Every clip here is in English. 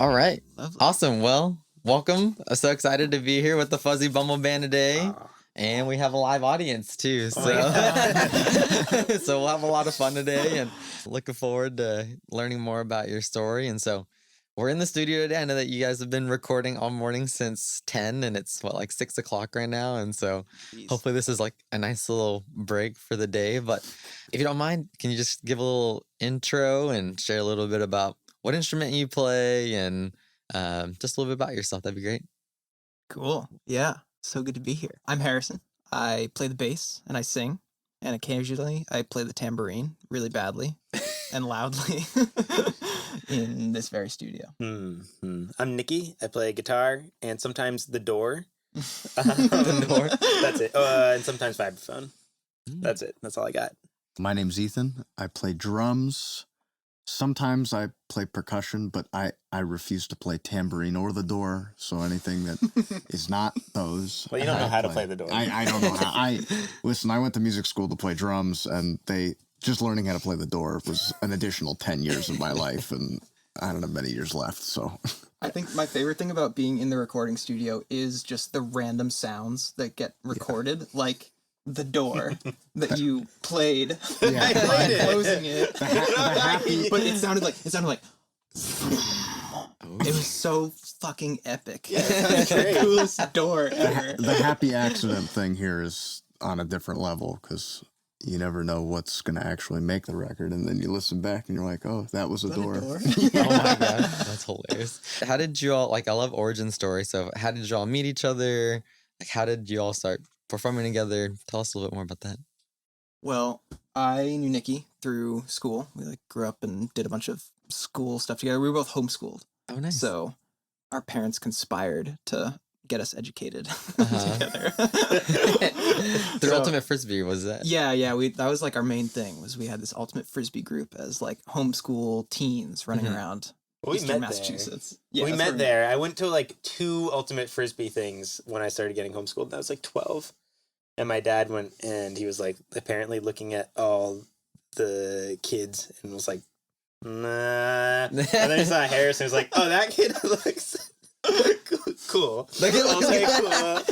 All right. Lovely. Awesome. Well, welcome. I'm so excited to be here with the Fuzzy Bumble Band today. And we have a live audience too. So, so we'll have a lot of fun today and looking forward to learning more about your story. And so we're in the studio today. I know that you guys have been recording all morning since 10 and it's like 6 o'clock right now. And so hopefully this is like a nice little break for the day. But if you don't mind, can you just give a little intro and share a little bit about what instrument you play and just a little bit about yourself? That'd be great. Cool. Yeah. So good to be here. I'm Harrison. I play the bass and I sing. And occasionally I play the tambourine really badly and loudly in this very studio. I'm Nikki. I play guitar and sometimes the door. The door. That's it. And sometimes vibraphone. That's it. That's all I got. My name's Ethan. I play drums. Sometimes I play percussion, but I refuse to play tambourine or the door. So anything that is not those. Well, you don't know how to play the door. I don't know how. Listen, I went to music school to play drums, and just learning how to play the door was an additional 10 years of my life, and I don't have many years left. So I think my favorite thing about being in the recording studio is just the random sounds that get recorded, like the door that you played. Yeah, by closing it. the happy. But it sounded like it was so fucking epic. Yeah, the coolest door ever. The happy accident thing here is on a different level because you never know what's going to actually make the record, and then you listen back and you're like, oh, that was a door. Oh my god, that's hilarious. How did you all, like, I love origin story, so how did you all meet each other? Like, how did you all start performing together? Tell us a little bit more about that. Well, I knew Nikki through school. We grew up and did a bunch of school stuff together. We were both homeschooled. Oh, nice. So our parents conspired to get us educated together. Through Ultimate Frisbee, was that? Yeah. That was like our main thing. Was we had this Ultimate Frisbee group as like homeschool teens running around. We Eastern met Massachusetts. there. We met there. I went to like 2 Ultimate Frisbee things when I started getting homeschooled. I was like 12. And my dad went and he was like apparently looking at all the kids and was like, nah. And then he saw Harris and was like, oh, that kid looks cool. Okay, cool.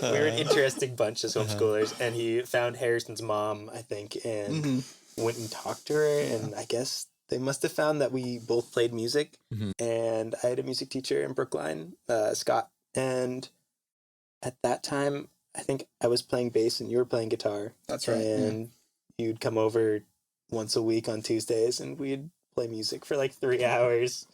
We were an interesting bunch as homeschoolers. And he found Harrison's mom, I think, and went and talked to her. And I guess they must have found that we both played music. And I had a music teacher in Brookline, Scott. And at that time, I think I was playing bass and you were playing guitar. That's right. And you'd come over once a week on Tuesdays and we'd play music for like 3 hours.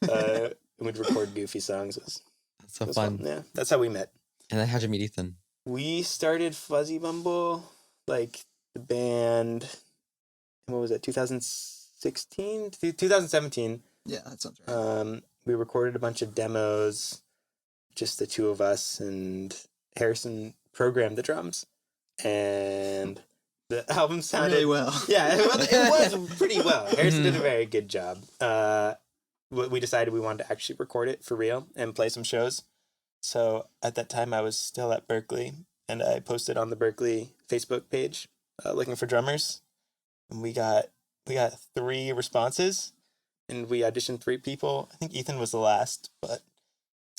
And we'd record goofy songs. That's so fun. Yeah, that's how we met. And then how'd you meet Ethan? We started Fuzzy Bumble, like the band, what was it, 2016? 2017. Yeah, that sounds right. We recorded a bunch of demos, just the 2 of us, and Harrison programmed the drums, and the album sounded really well. Yeah, it was pretty well. Harrison did a very good job. We decided we wanted to actually record it for real and play some shows. So at that time, I was still at Berkeley, and I posted on the Berkeley Facebook page looking for drummers, and we got 3 responses, and we auditioned 3 people. I think Ethan was the last, but.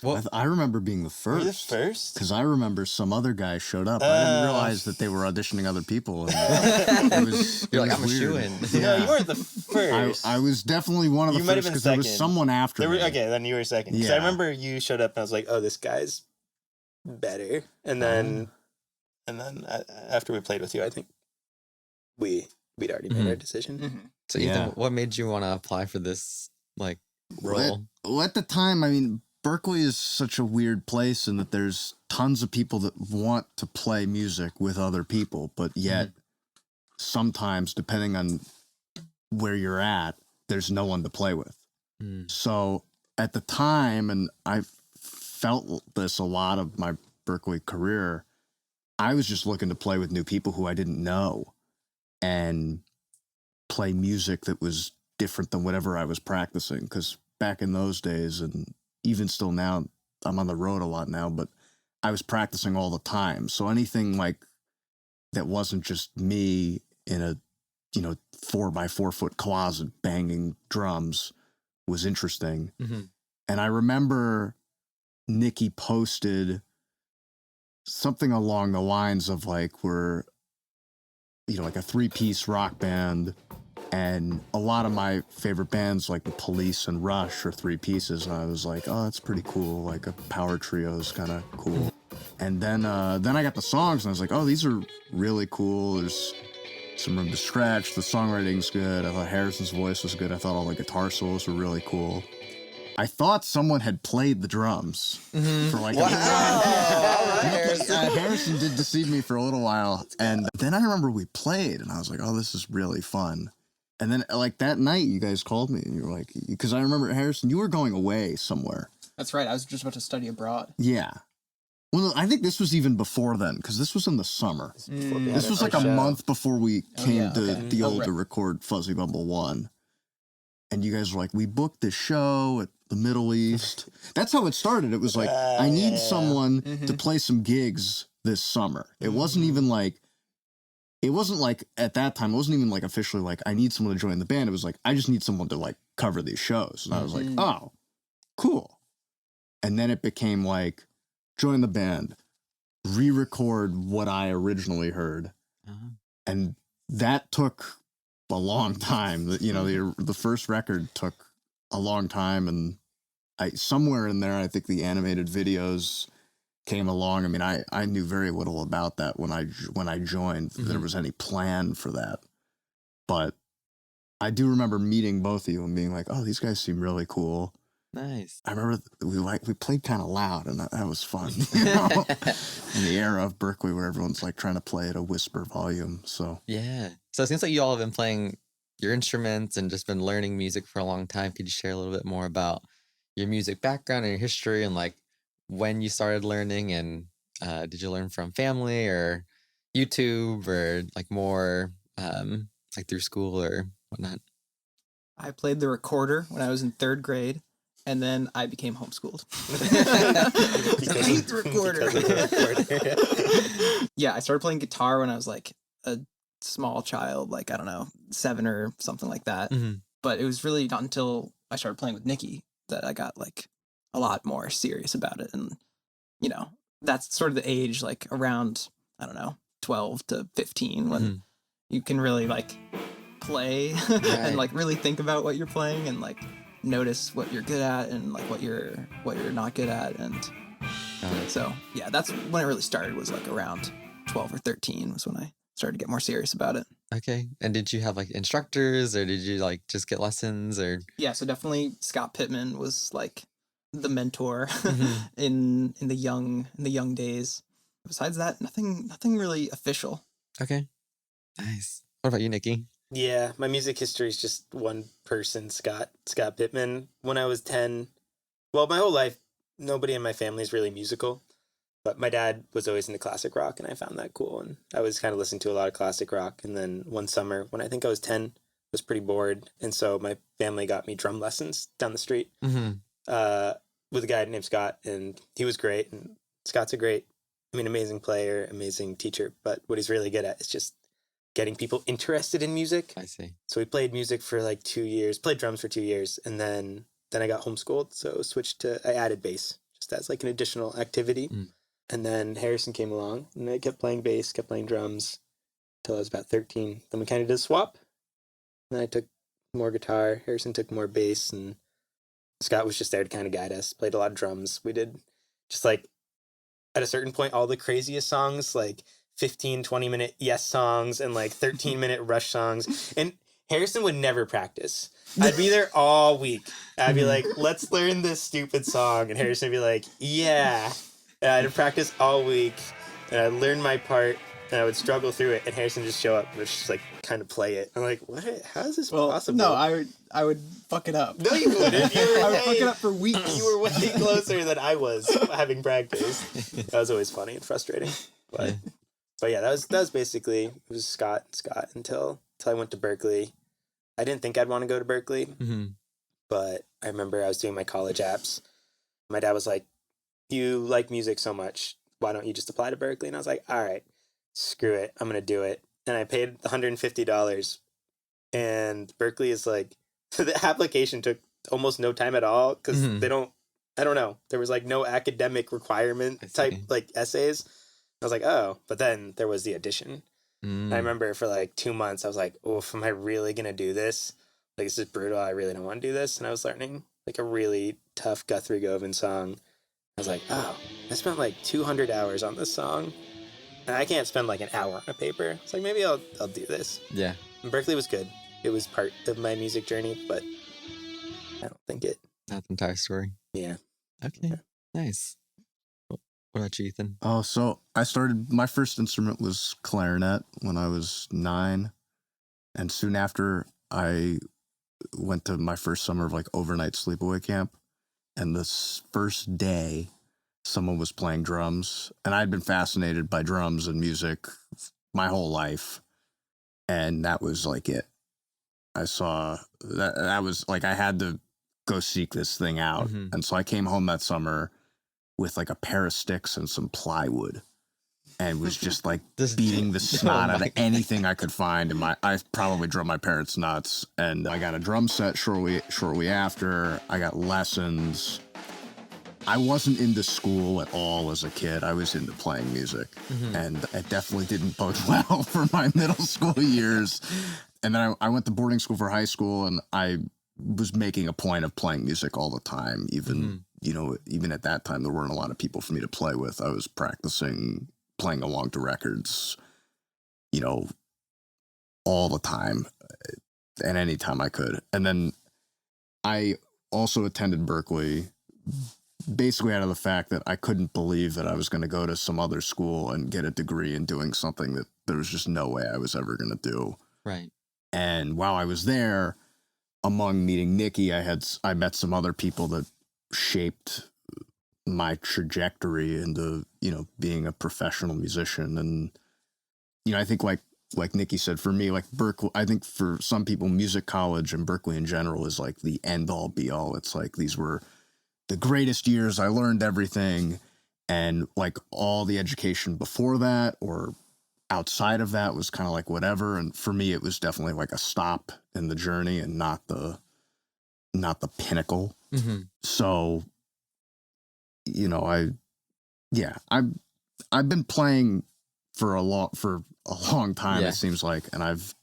Well, I remember being the first. Were you the first? Because I remember some other guys showed up. I didn't realize that they were auditioning other people. And You're like, I'm a weird. shoo-in. No, you weren't the first. I was definitely one of the first because there was someone after me. Okay, then you were second. Because I remember you showed up and I was like, oh, this guy's better. And then after we played with you, I think we'd already made our decision. So Ethan, what made you want to apply for this role? Well, at the time, I mean, Berkeley is such a weird place in that there's tons of people that want to play music with other people, but yet sometimes, depending on where you're at, there's no one to play with. So at the time, and I felt this a lot of my Berkeley career, I was just looking to play with new people who I didn't know and play music that was different than whatever I was practicing. Because back in those days, and even still now, I'm on the road a lot now, but I was practicing all the time. So anything like that wasn't just me in a 4x4 foot closet banging drums was interesting. And I remember Nikki posted something along the lines of like, we're, like a 3-piece rock band. And a lot of my favorite bands, like the Police and Rush, are 3 pieces. And I was like, oh, that's pretty cool. Like a power trio is kind of cool. And then I got the songs and I was like, oh, these are really cool. There's some room to stretch. The songwriting's good. I thought Harrison's voice was good. I thought all the guitar solos were really cool. I thought someone had played the drums for like wow. All right, Harrison. Harrison did deceive me for a little while. And then I remember we played and I was like, oh, this is really fun. And then like that night you guys called me and you were like, because I remember, Harrison, you were going away somewhere. That's right. I was just about to study abroad. Yeah. Well, I think this was even before then, because this was in the summer. This was like a month before we came to the old to record Fuzzy Bumble 1. And you guys were like, we booked this show at the Middle East. That's how it started. It was like, I need someone to play some gigs this summer. It wasn't even like, at that time, it wasn't even like officially like, I need someone to join the band. It was like, I just need someone to like cover these shows. And I was like, oh, cool. And then it became like, join the band, re-record what I originally heard. And that took a long time. The first record took a long time. And somewhere in there, I think the animated videos came along. I mean, I knew very little about that when I joined. There was any plan for that. But I do remember meeting both of you and being like, oh, these guys seem really cool. Nice. I remember we played kind of loud, and that was fun. In the era of Berkeley where everyone's like trying to play at a whisper volume. So yeah. So it seems like you all have been playing your instruments and just been learning music for a long time. Could you share a little bit more about your music background and your history and like when you started learning? And did you learn from family or YouTube or like more like through school or whatnot? I played the recorder when I was in 3rd grade. And then I became homeschooled. The recorder. Yeah, I started playing guitar when I was like a small child, like, I don't know, 7 or something like that. But it was really not until I started playing with Nikki that I got like a lot more serious about it. And, that's sort of the age, like around, I don't know, 12 to 15 when you can really like play and like really think about what you're playing and like notice what you're good at and like what you're not good at. And so yeah, that's when it really started, was like around 12 or 13 was when I started to get more serious about it. Okay. And did you have like instructors or did you like just get lessons or? Yeah, so definitely Scott Pittman was like the mentor in the young days. Besides that, nothing really official. Okay. Nice. What about you, Nikki? Yeah, my music history is just one person, Scott Pittman. When I was 10, well, my whole life, nobody in my family is really musical, but my dad was always into classic rock, and I found that cool, and I was kind of listening to a lot of classic rock. And then one summer, when I think I was 10, I was pretty bored, and so my family got me drum lessons down the street with a guy named Scott, and he was great, and Scott's amazing player, amazing teacher, but what he's really good at is just getting people interested in music. I see. So we played music for like 2 years, played drums for 2 years, and then I got homeschooled, so I added bass just as like an additional activity. And then Harrison came along, and I kept playing bass, kept playing drums until I was about 13. Then we kind of did a swap. Then I took more guitar, Harrison took more bass, and Scott was just there to kind of guide us, played a lot of drums. We did just like, at a certain point, all the craziest songs, like 15, 20-minute Yes songs and like 13-minute Rush songs. And Harrison would never practice. I'd be there all week. I'd be like, let's learn this stupid song. And Harrison would be like, yeah. And I'd practice all week. And I'd learn my part. And I would struggle through it. And Harrison would just show up and would just like kind of play it. I'm like, what? How is this possible? No, I would fuck it up. No, you wouldn't. I would fuck it up for weeks. You were way closer than I was having practice. That was always funny and frustrating. But yeah, that was basically, it was Scott until I went to Berkeley. I didn't think I'd want to go to Berkeley, but I remember I was doing my college apps. My dad was like, you like music so much, why don't you just apply to Berkeley? And I was like, all right, screw it, I'm going to do it. And I paid $150. And Berkeley is like, the application took almost no time at all because they don't I don't know. There was like no academic requirement type like essays. I was like, oh, but then there was the audition. I remember for like 2 months, I was like, oh, am I really going to do this? Like, this is brutal. I really don't want to do this. And I was learning like a really tough Guthrie Govan song. I was like, oh, I spent like 200 hours on this song. And I can't spend like an hour on a paper. It's like, maybe I'll do this. Yeah. And Berkeley was good. It was part of my music journey, but I don't think it. Not the entire story. Yeah. Okay. Nice. What about you, Ethan? Oh, so my first instrument was clarinet when I was 9. And soon after, I went to my first summer of like overnight sleepaway camp. And this first day, someone was playing drums. And I'd been fascinated by drums and music my whole life. And that was like it. I saw that was like, I had to go seek this thing out. Mm-hmm. And so I came home that summer with like a pair of sticks and some plywood and was just like beating the snot out of anything I could find. And I probably drove my parents nuts. And I got a drum set shortly after. I got lessons. I wasn't into school at all as a kid. I was into playing music. Mm-hmm. And it definitely didn't bode well for my middle school years. And then I went to boarding school for high school, and I was making a point of playing music all the time. Even, even at that time, there weren't a lot of people for me to play with. I was practicing playing along to records, all the time and any time I could. And then I also attended Berkeley basically out of the fact that I couldn't believe that I was going to go to some other school and get a degree in doing something that there was just no way I was ever going to do. Right. And while I was there, among meeting Nikki, I met some other people that shaped my trajectory into, being a professional musician. And, I think like Nikki said, for me, like Berkeley, I think for some people, music college and Berkeley in general is like the end all be all. It's like, these were the greatest years. I learned everything. And like all the education before that or outside of that was kind of like whatever. And for me, it was definitely like a stop in the journey and not the pinnacle. Mm-hmm. So, I've been playing for a long time, Yeah. it seems like, and I've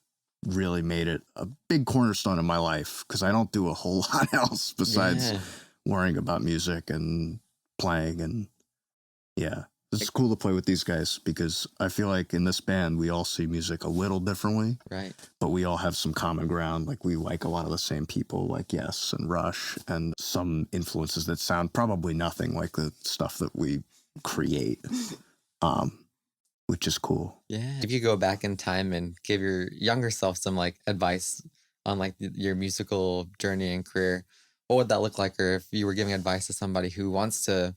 really made it a big cornerstone in my life because I don't do a whole lot else besides worrying about music and playing. And it's cool to play with these guys because I feel like in this band, we all see music a little differently, Right. but we all have some common ground. Like we like a lot of the same people, like Yes and Rush, and some influences that sound probably nothing like the stuff that we create, which is cool. Yeah. If you go back in time and give your younger self some like advice on like your musical journey and career, what would that look like? Or if you were giving advice to somebody who wants to,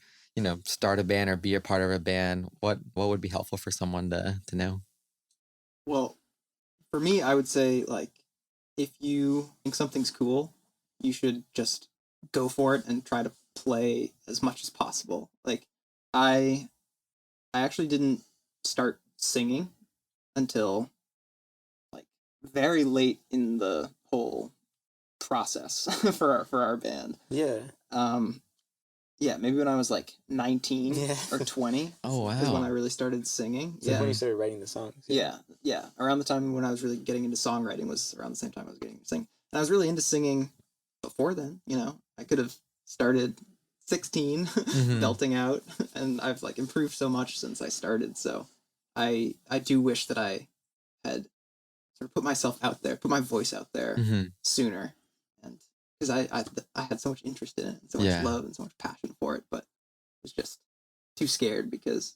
start a band or be a part of a band, what would be helpful for someone to know? Well, for me, I would say, like, if you think something's cool, you should just go for it and try to play as much as possible. Like, I actually didn't start singing until, like, very late in the whole process for our band. Yeah. Maybe when I was like 19 or 20. Oh, wow. Is when I really started singing. So when you started writing the songs. Yeah. Around the time when I was really getting into songwriting was around the same time I was getting into singing. And I was really into singing before then, I could have started 16 Mm-hmm. belting out, and I've like improved so much since I started. So I do wish that I had sort of put myself out there, put my voice out there Mm-hmm. sooner. And because I had so much interest in it, and so much love and so much passion for it, but I was just too scared because,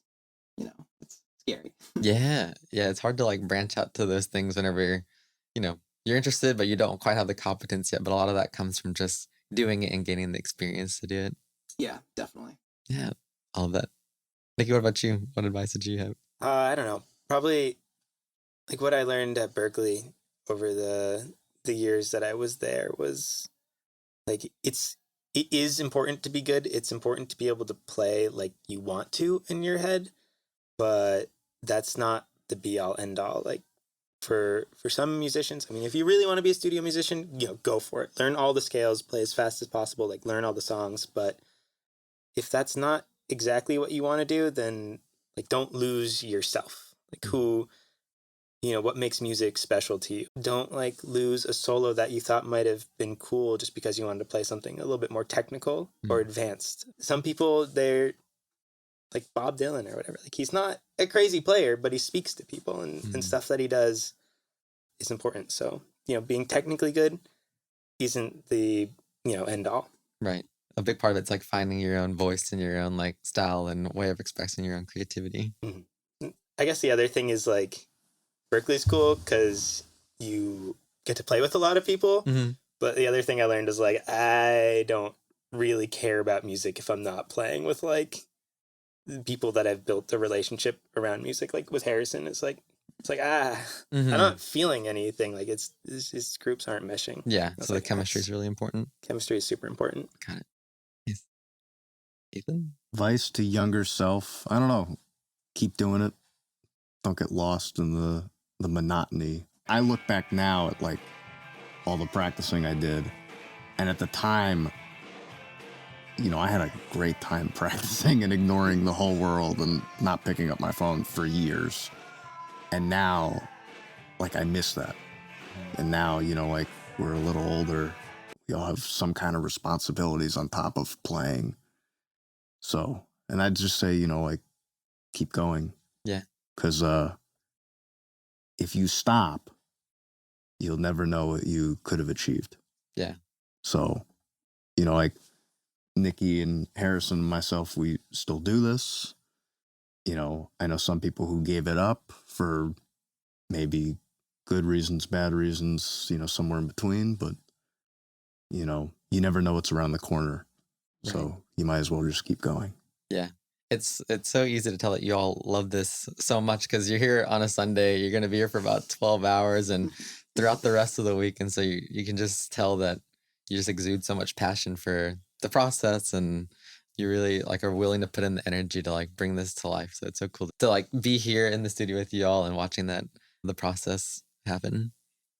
it's scary. Yeah. It's hard to like branch out to those things whenever you're interested, but you don't quite have the competence yet. But a lot of that comes from just doing it and gaining the experience to do it. Yeah, definitely. Yeah, all of that. Nikki, what about you? What advice did you have? I don't know. Probably like what I learned at Berkeley over the years that I was there was like it is important to be good. It's important to be able to play like you want to in your head, but that's not the be all end all. Like for some musicians, I mean, if you really want to be a studio musician, go for it. Learn all the scales, play as fast as possible, like learn all the songs. But if that's not exactly what you want to do, then like don't lose yourself. Like who, what makes music special to you. Don't like lose a solo that you thought might have been cool just because you wanted to play something a little bit more technical or advanced. Some people, they're like Bob Dylan or whatever. Like he's not a crazy player, but he speaks to people and stuff that he does is important. So, being technically good isn't the, end all. Right. A big part of it's like finding your own voice and your own like style and way of expressing your own creativity. Mm-hmm. I guess the other thing is like Berklee's cool because you get to play with a lot of people. Mm-hmm. But the other thing I learned is like, I don't really care about music if I'm not playing with like people that I've built a relationship around music. Like with Harrison, it's like, I'm not feeling anything. Like it's groups aren't meshing. Yeah. So So the chemistry is really important. Chemistry is super important. Got it. Yes. Ethan? Advice to younger self. I don't know. Keep doing it. Don't get lost in the monotony. I look back now at like all the practicing I did. And at the time, I had a great time practicing and ignoring the whole world and not picking up my phone for years. And now, like, I miss that. And now, like, we're a little older. We all have some kind of responsibilities on top of playing. So, and I'd just say, like, keep going. Yeah. Because if you stop, you'll never know what you could have achieved. Yeah. So, like Nikki and Harrison and myself, we still do this. I know some people who gave it up for maybe good reasons, bad reasons, somewhere in between, but, you never know what's around the corner. Right. So you might as well just keep going. Yeah. It's so easy to tell that you all love this so much because you're here on a Sunday. You're going to be here for about 12 hours and throughout the rest of the week. And so you can just tell that you just exude so much passion for the process and you really like are willing to put in the energy to like bring this to life. So it's so cool to like be here in the studio with you all and watching the process happen.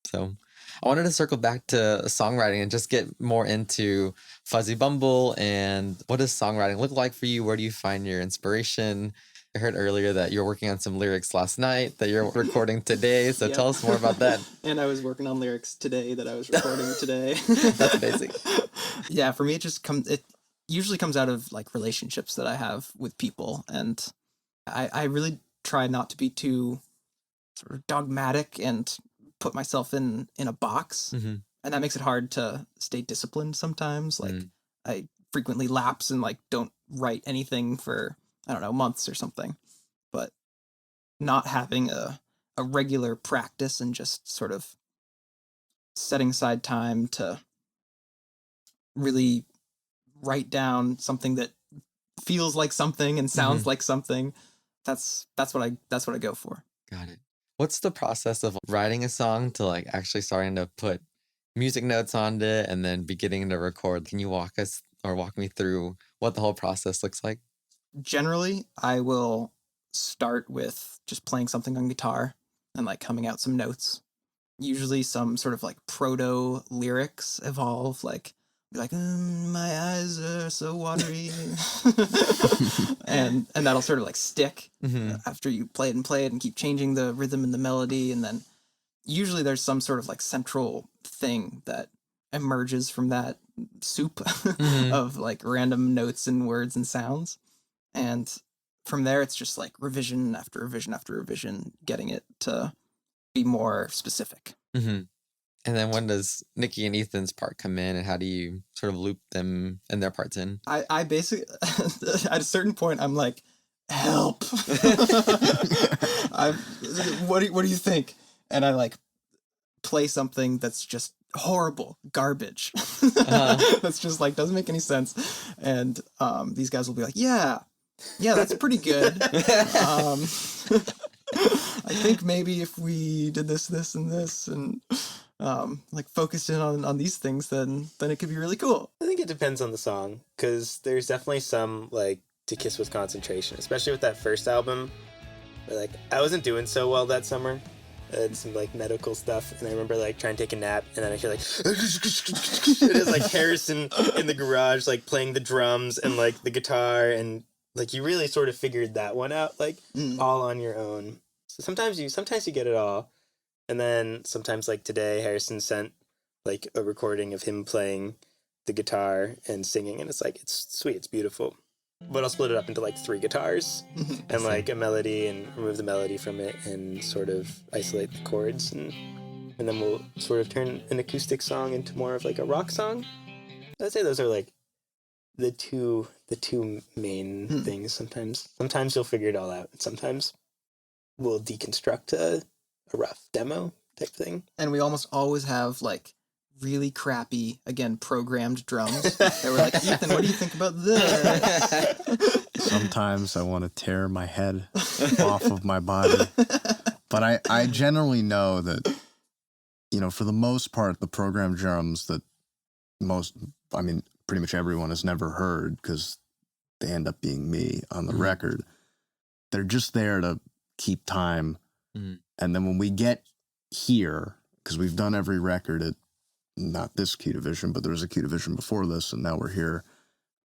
So I wanted to circle back to songwriting and just get more into Fuzzy Bumble and what does songwriting look like for you? Where do you find your inspiration? I heard earlier that you're working on some lyrics last night that you're recording today. So tell us more about that. And I was working on lyrics today that I was recording today. That's basic. Yeah, for me, it usually comes out of like relationships that I have with people. And I really try not to be too sort of dogmatic and put myself in a box. Mm-hmm. And that makes it hard to stay disciplined sometimes. Like I frequently lapse and like don't write anything for, I don't know, months or something. But not having a regular practice and just sort of setting aside time to really write down something that feels like something and sounds like something. That's what I go for. Got it. What's the process of writing a song to like actually starting to put music notes on it and then beginning to record? Can you walk me through what the whole process looks like? Generally, I will start with just playing something on guitar and like humming out some notes. Usually some sort of like proto lyrics evolve, like be like, my eyes are so watery. and that'll sort of like stick after you play it and keep changing the rhythm and the melody. And then usually there's some sort of like central thing that emerges from that soup of like random notes and words and sounds. And from there, it's just like revision after revision after revision, getting it to be more specific. Mm-hmm. And then when does Nikki and Ethan's part come in and how do you sort of loop them and their parts in? I basically, at a certain point, I'm like, help. What do you think? And I like play something that's just horrible garbage. That's just like, doesn't make any sense. And these guys will be like, yeah, that's pretty good. I think maybe if we did this, and this, and like focused in on these things, then it could be really cool. I think it depends on the song, because there's definitely some like To Kiss with Concentration, especially with that first album. Where, like I wasn't doing so well that summer, and some like medical stuff. And I remember like trying to take a nap, and then I hear like it is like Harrison in the garage like playing the drums and like the guitar, and like you really sort of figured that one out like all on your own. So sometimes you get it all, and then sometimes like today Harrison sent like a recording of him playing the guitar and singing, and it's like it's sweet, it's beautiful. But I'll split it up into like 3 guitars and like a melody, and remove the melody from it and sort of isolate the chords, and then we'll sort of turn an acoustic song into more of like a rock song. I'd say those are like the two main things. Sometimes you'll figure it all out. Sometimes we'll deconstruct a rough demo type thing. And we almost always have like really crappy, again, programmed drums. They were like, Ethan, what do you think about this? Sometimes I want to tear my head off of my body. But I generally know that, you know, for the most part, the programmed drums that pretty much everyone has never heard, because they end up being me on the record, they're just there to keep time. And then when we get here, because we've done every record at not this Q Division, but there was a Q Division before this, and now we're here.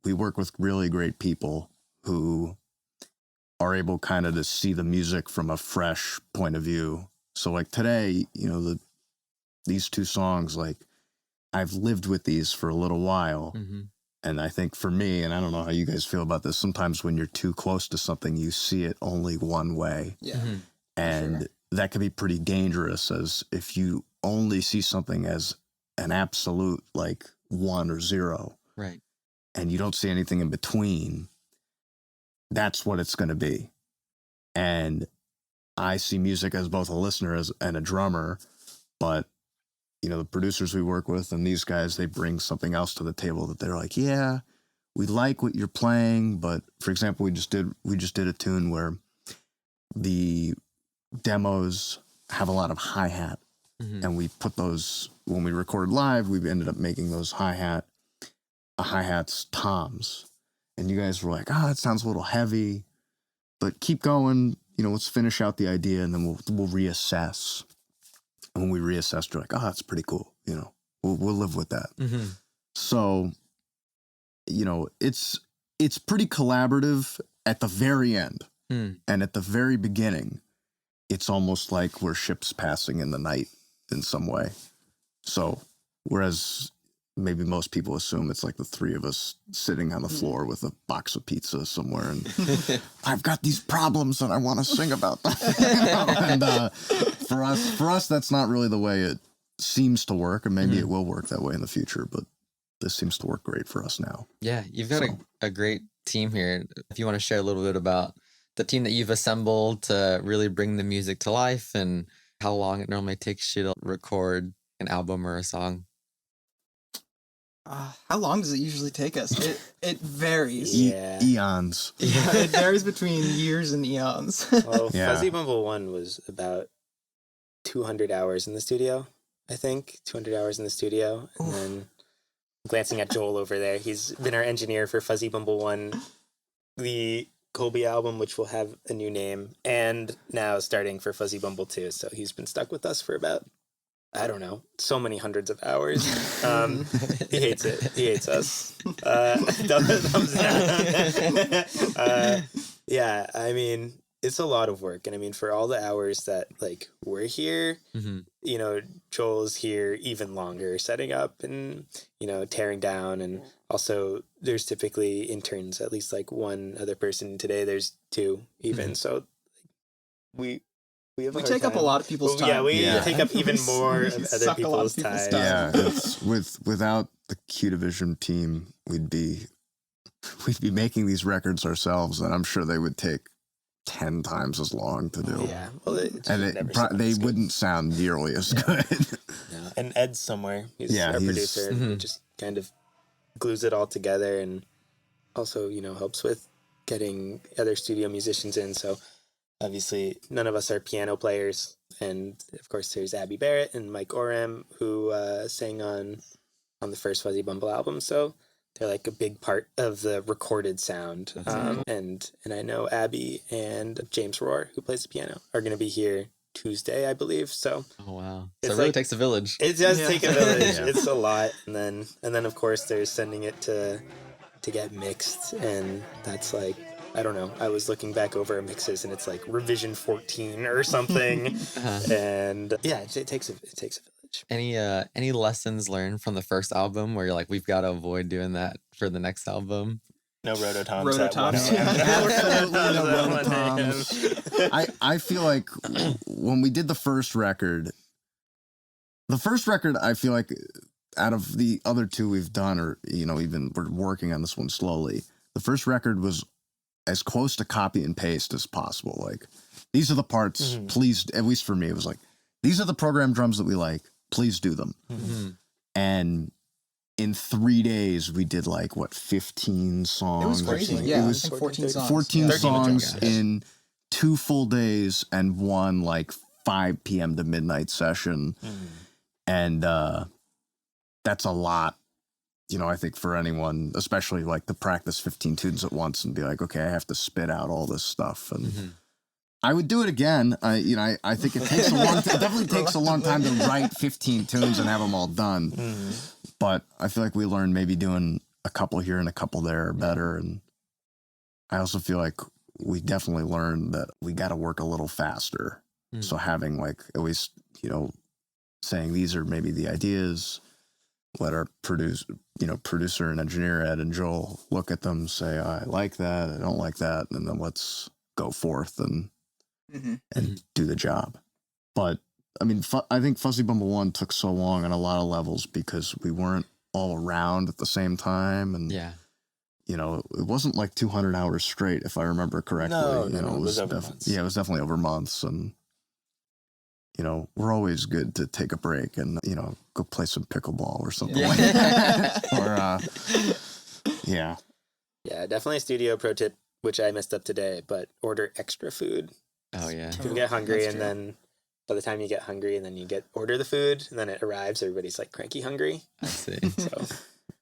We work with really great people who are able kind of to see the music from a fresh point of view. So like today, you know, these 2 songs, like I've lived with these for a little while. And I think for me, and I don't know how you guys feel about this, sometimes when you're too close to something, you see it only one way. And that can be pretty dangerous, as if you only see something as an absolute like 1 or 0, right, and you don't see anything in between, that's what it's going to be. And I see music as both a listener and a drummer, but you know, the producers we work with and these guys, they bring something else to the table that they're like, yeah, we like what you're playing, but for example, we just did a tune where the demos have a lot of hi-hat. And we put those, when we record live, we ended up making those hi-hats toms. And you guys were like, it sounds a little heavy, but keep going, you know, let's finish out the idea, and then we'll reassess. And when we reassessed, we're like, that's pretty cool, you know, we'll live with that. So, you know, it's pretty collaborative at the very end. And at the very beginning, it's almost like we're ships passing in the night in some way. So, whereas maybe most people assume it's like the 3 of us sitting on the floor with a box of pizza somewhere, and I've got these problems and I want to sing about them. And for us, that's not really the way it seems to work, and maybe it will work that way in the future, but this seems to work great for us now. Yeah, you've got a great team here. If you want to share a little bit about the team that you've assembled to really bring the music to life, and how long it normally takes you to record an album or a song. How long does it usually take us? It varies. Eons. Yeah, it varies between years and eons. Well, Fuzzy Bumble 1 was about 200 hours in the studio, I think. 200 hours in the studio. And then glancing at Joel over there, he's been our engineer for Fuzzy Bumble 1, the Colby album, which will have a new name, and now starting for Fuzzy Bumble 2. So he's been stuck with us for about, I don't know, so many hundreds of hours. He hates it. He hates us. Thumbs down. Yeah, I mean, it's a lot of work. And I mean, for all the hours that like we're here, you know, Joel's here even longer, setting up and, you know, tearing down. And also there's typically interns, at least like 1 other person. Today there's 2 even. So we take up a lot of people's time. Yeah, we take up even more of other people's time. Yeah, it's without the Q Division team, we'd be making these records ourselves, and I'm sure they would take 10 times as long to do. Yeah, well, they wouldn't sound nearly as good. Yeah. And Ed's somewhere. He's our producer. He just kind of glues it all together, and also, you know, helps with getting other studio musicians in. So obviously, none of us are piano players, and of course, there's Abby Barrett and Mike Oram, who sang on the first Fuzzy Bumble album. So they're like a big part of the recorded sound. And I know Abby and James Rohr, who plays the piano, are going to be here Tuesday, I believe. So Oh wow! It's So it really like- takes a village. it does Yeah. take a village. Yeah. It's a lot, and then of course there's sending it to get mixed, and that's like, I don't know. I was looking back over our mixes, and it's like revision 14 or something, Uh-huh. and yeah, it takes a village. Any lessons learned from the first album where you're like, we've got to avoid doing that for the next album? No rototoms. at Rototoms, 1 a.m. yeah. Absolutely no At 1 a.m. rototoms. I feel like when we did the first record, I feel like out of the other two we've done, or, you know, even we're working on this one slowly, the first record was as close to copy and paste as possible. Like, these are the parts, please, at least for me, it was like, these are the program drums that we like, please do them. Mm-hmm. And in 3 days, we did like, what, 15 songs? It was or crazy. something. Yeah, It I was think 14 songs. 14 Yeah. 13 songs songs. in 2 full days and one like 5 p.m. to midnight session. And that's a lot, you know, I think for anyone, especially like to practice 15 tunes at once and be like, okay, I have to spit out all this stuff. And Mm-hmm. I would do it again. I think it takes it definitely takes a long time to write 15 tunes and have them all done. But I feel like we learned maybe doing a couple here and a couple there are better. And I also feel like we definitely learned that we got to work a little faster. Mm. So having like at least, you know, saying these are maybe the ideas, let our producer and engineer Ed and Joel look at them, say, I like that, I don't like that, and then let's go forth and do the job. But I mean, I think Fuzzy Bumble 1 took so long on a lot of levels because we weren't all around at the same time, and Yeah. you know, it wasn't like 200 hours straight, if I remember correctly. No, you know, it was over months. Yeah, it was definitely over months, and you know, we're always good to take a break and, you know, go play some pickleball or something Yeah. like that. Yeah. Yeah, definitely a studio pro tip, which I messed up today, but order extra food. Oh yeah. People get hungry, that's and true. then by the time you get hungry, and then you order the food, and then it arrives, everybody's like cranky hungry. I see. So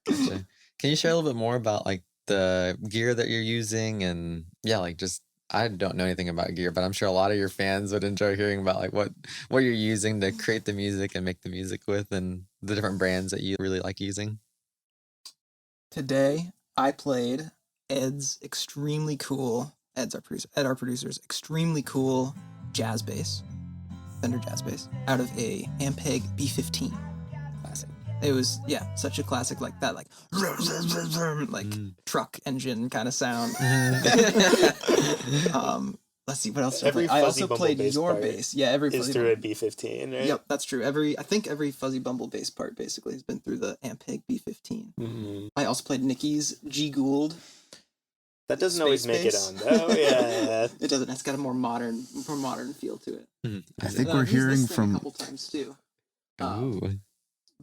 Gotcha. Can you share a little bit more about like the gear that you're using, and yeah, like just I don't know anything about gear, but I'm sure a lot of your fans would enjoy hearing about like what you're using to create the music and make the music with, and the different brands that you really like using. Today, I played Ed's extremely cool, Ed, our producer's extremely cool jazz bass, Fender jazz bass, out of a Ampeg B15. classic. It was, yeah, such a classic like that, like, like truck engine kind of sound. Let's see, what else did I Every play? I Fuzzy also Bumble played bass your part bass. Yeah, every Is Fuzzy through a Bumble. B15, right? Yep, that's true. I think every Fuzzy Bumble bass part basically has been through the Ampeg B15. Mhm. I also played Nicky's G Gould. That doesn't always Space make it bass. on, though. Yeah. It doesn't. It's got a more modern feel to it. I think I've we're used this hearing thing from a couple times too, Ooh.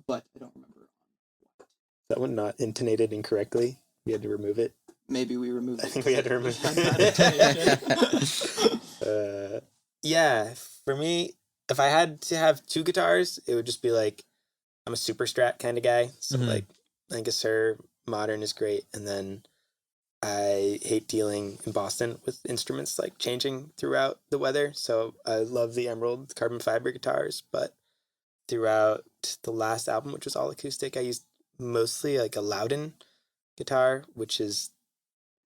but I don't remember. That one not intonated incorrectly. We had to remove it. Maybe we removed. I it think we had to remove because it. it. Yeah, for me, if I had to have 2 guitars, it would just be like, I'm a super strat kind of guy. So Mhm. like Lancaster modern is great, and then I hate dealing in Boston with instruments like changing throughout the weather. So I love the Emerald carbon fiber guitars, but throughout the last album, which was all acoustic, I used mostly like a Loudon guitar, which is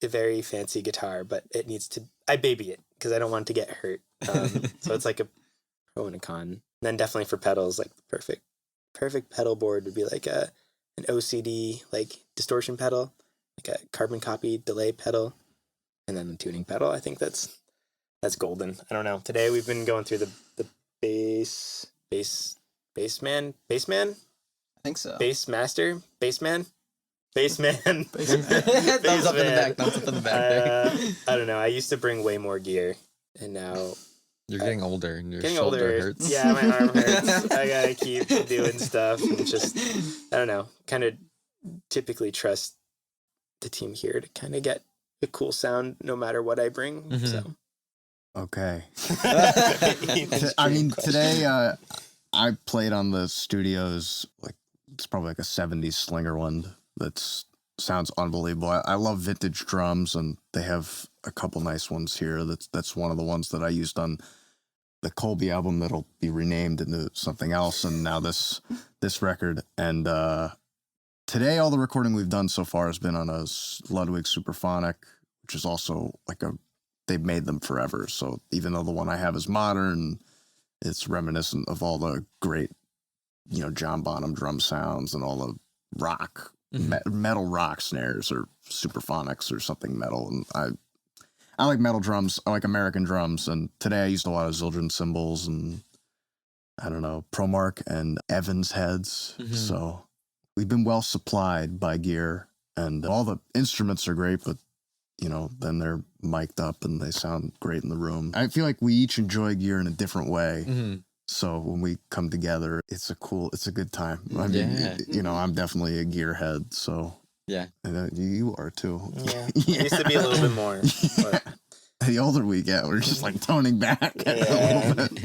a very fancy guitar, but it needs to, I baby it because I don't want it to get hurt. So it's like a pro and a con. And then definitely for pedals, like the perfect pedal board would be like an OCD like distortion pedal, like a carbon copy delay pedal, and then the tuning pedal. I think that's golden. I don't know. Today we've been going through the bassman, I think so. bassman. Thumbs up in the back. Thumbs up in the back. There. I don't know. I used to bring way more gear, and now You're getting older, and your getting shoulder older hurts. Yeah, my arm hurts. I gotta keep doing stuff, and just I don't know. Kind of typically trust the team here to kind of get a cool sound no matter what I bring. Mhm. So okay. That's I true mean, question. today I played on the studio's, like, it's probably like a 70s Slinger one that sounds unbelievable. I love vintage drums, and they have a couple nice ones here. That's one of the ones that I used on the Colby album that'll be renamed into something else, and now this record. And today, all the recording we've done so far has been on a Ludwig Superphonic, which is also like they've made them forever. So even though the one I have is modern, it's reminiscent of all the great, John Bonham drum sounds and all the rock, metal rock snares or Superphonics or something metal. And I like metal drums. I like American drums. And today I used a lot of Zildjian cymbals and, I don't know, Promark and Evans heads. So we've been well supplied by gear, and all the instruments are great, but, then they're mic'd up and they sound great in the room. I feel like we each enjoy gear in a different way. So when we come together, it's a good time. I mean, I'm definitely a gearhead, so. Yeah. And you are too. Yeah. It used to be a little bit more. But. The older we get, we're just like toning back a little bit.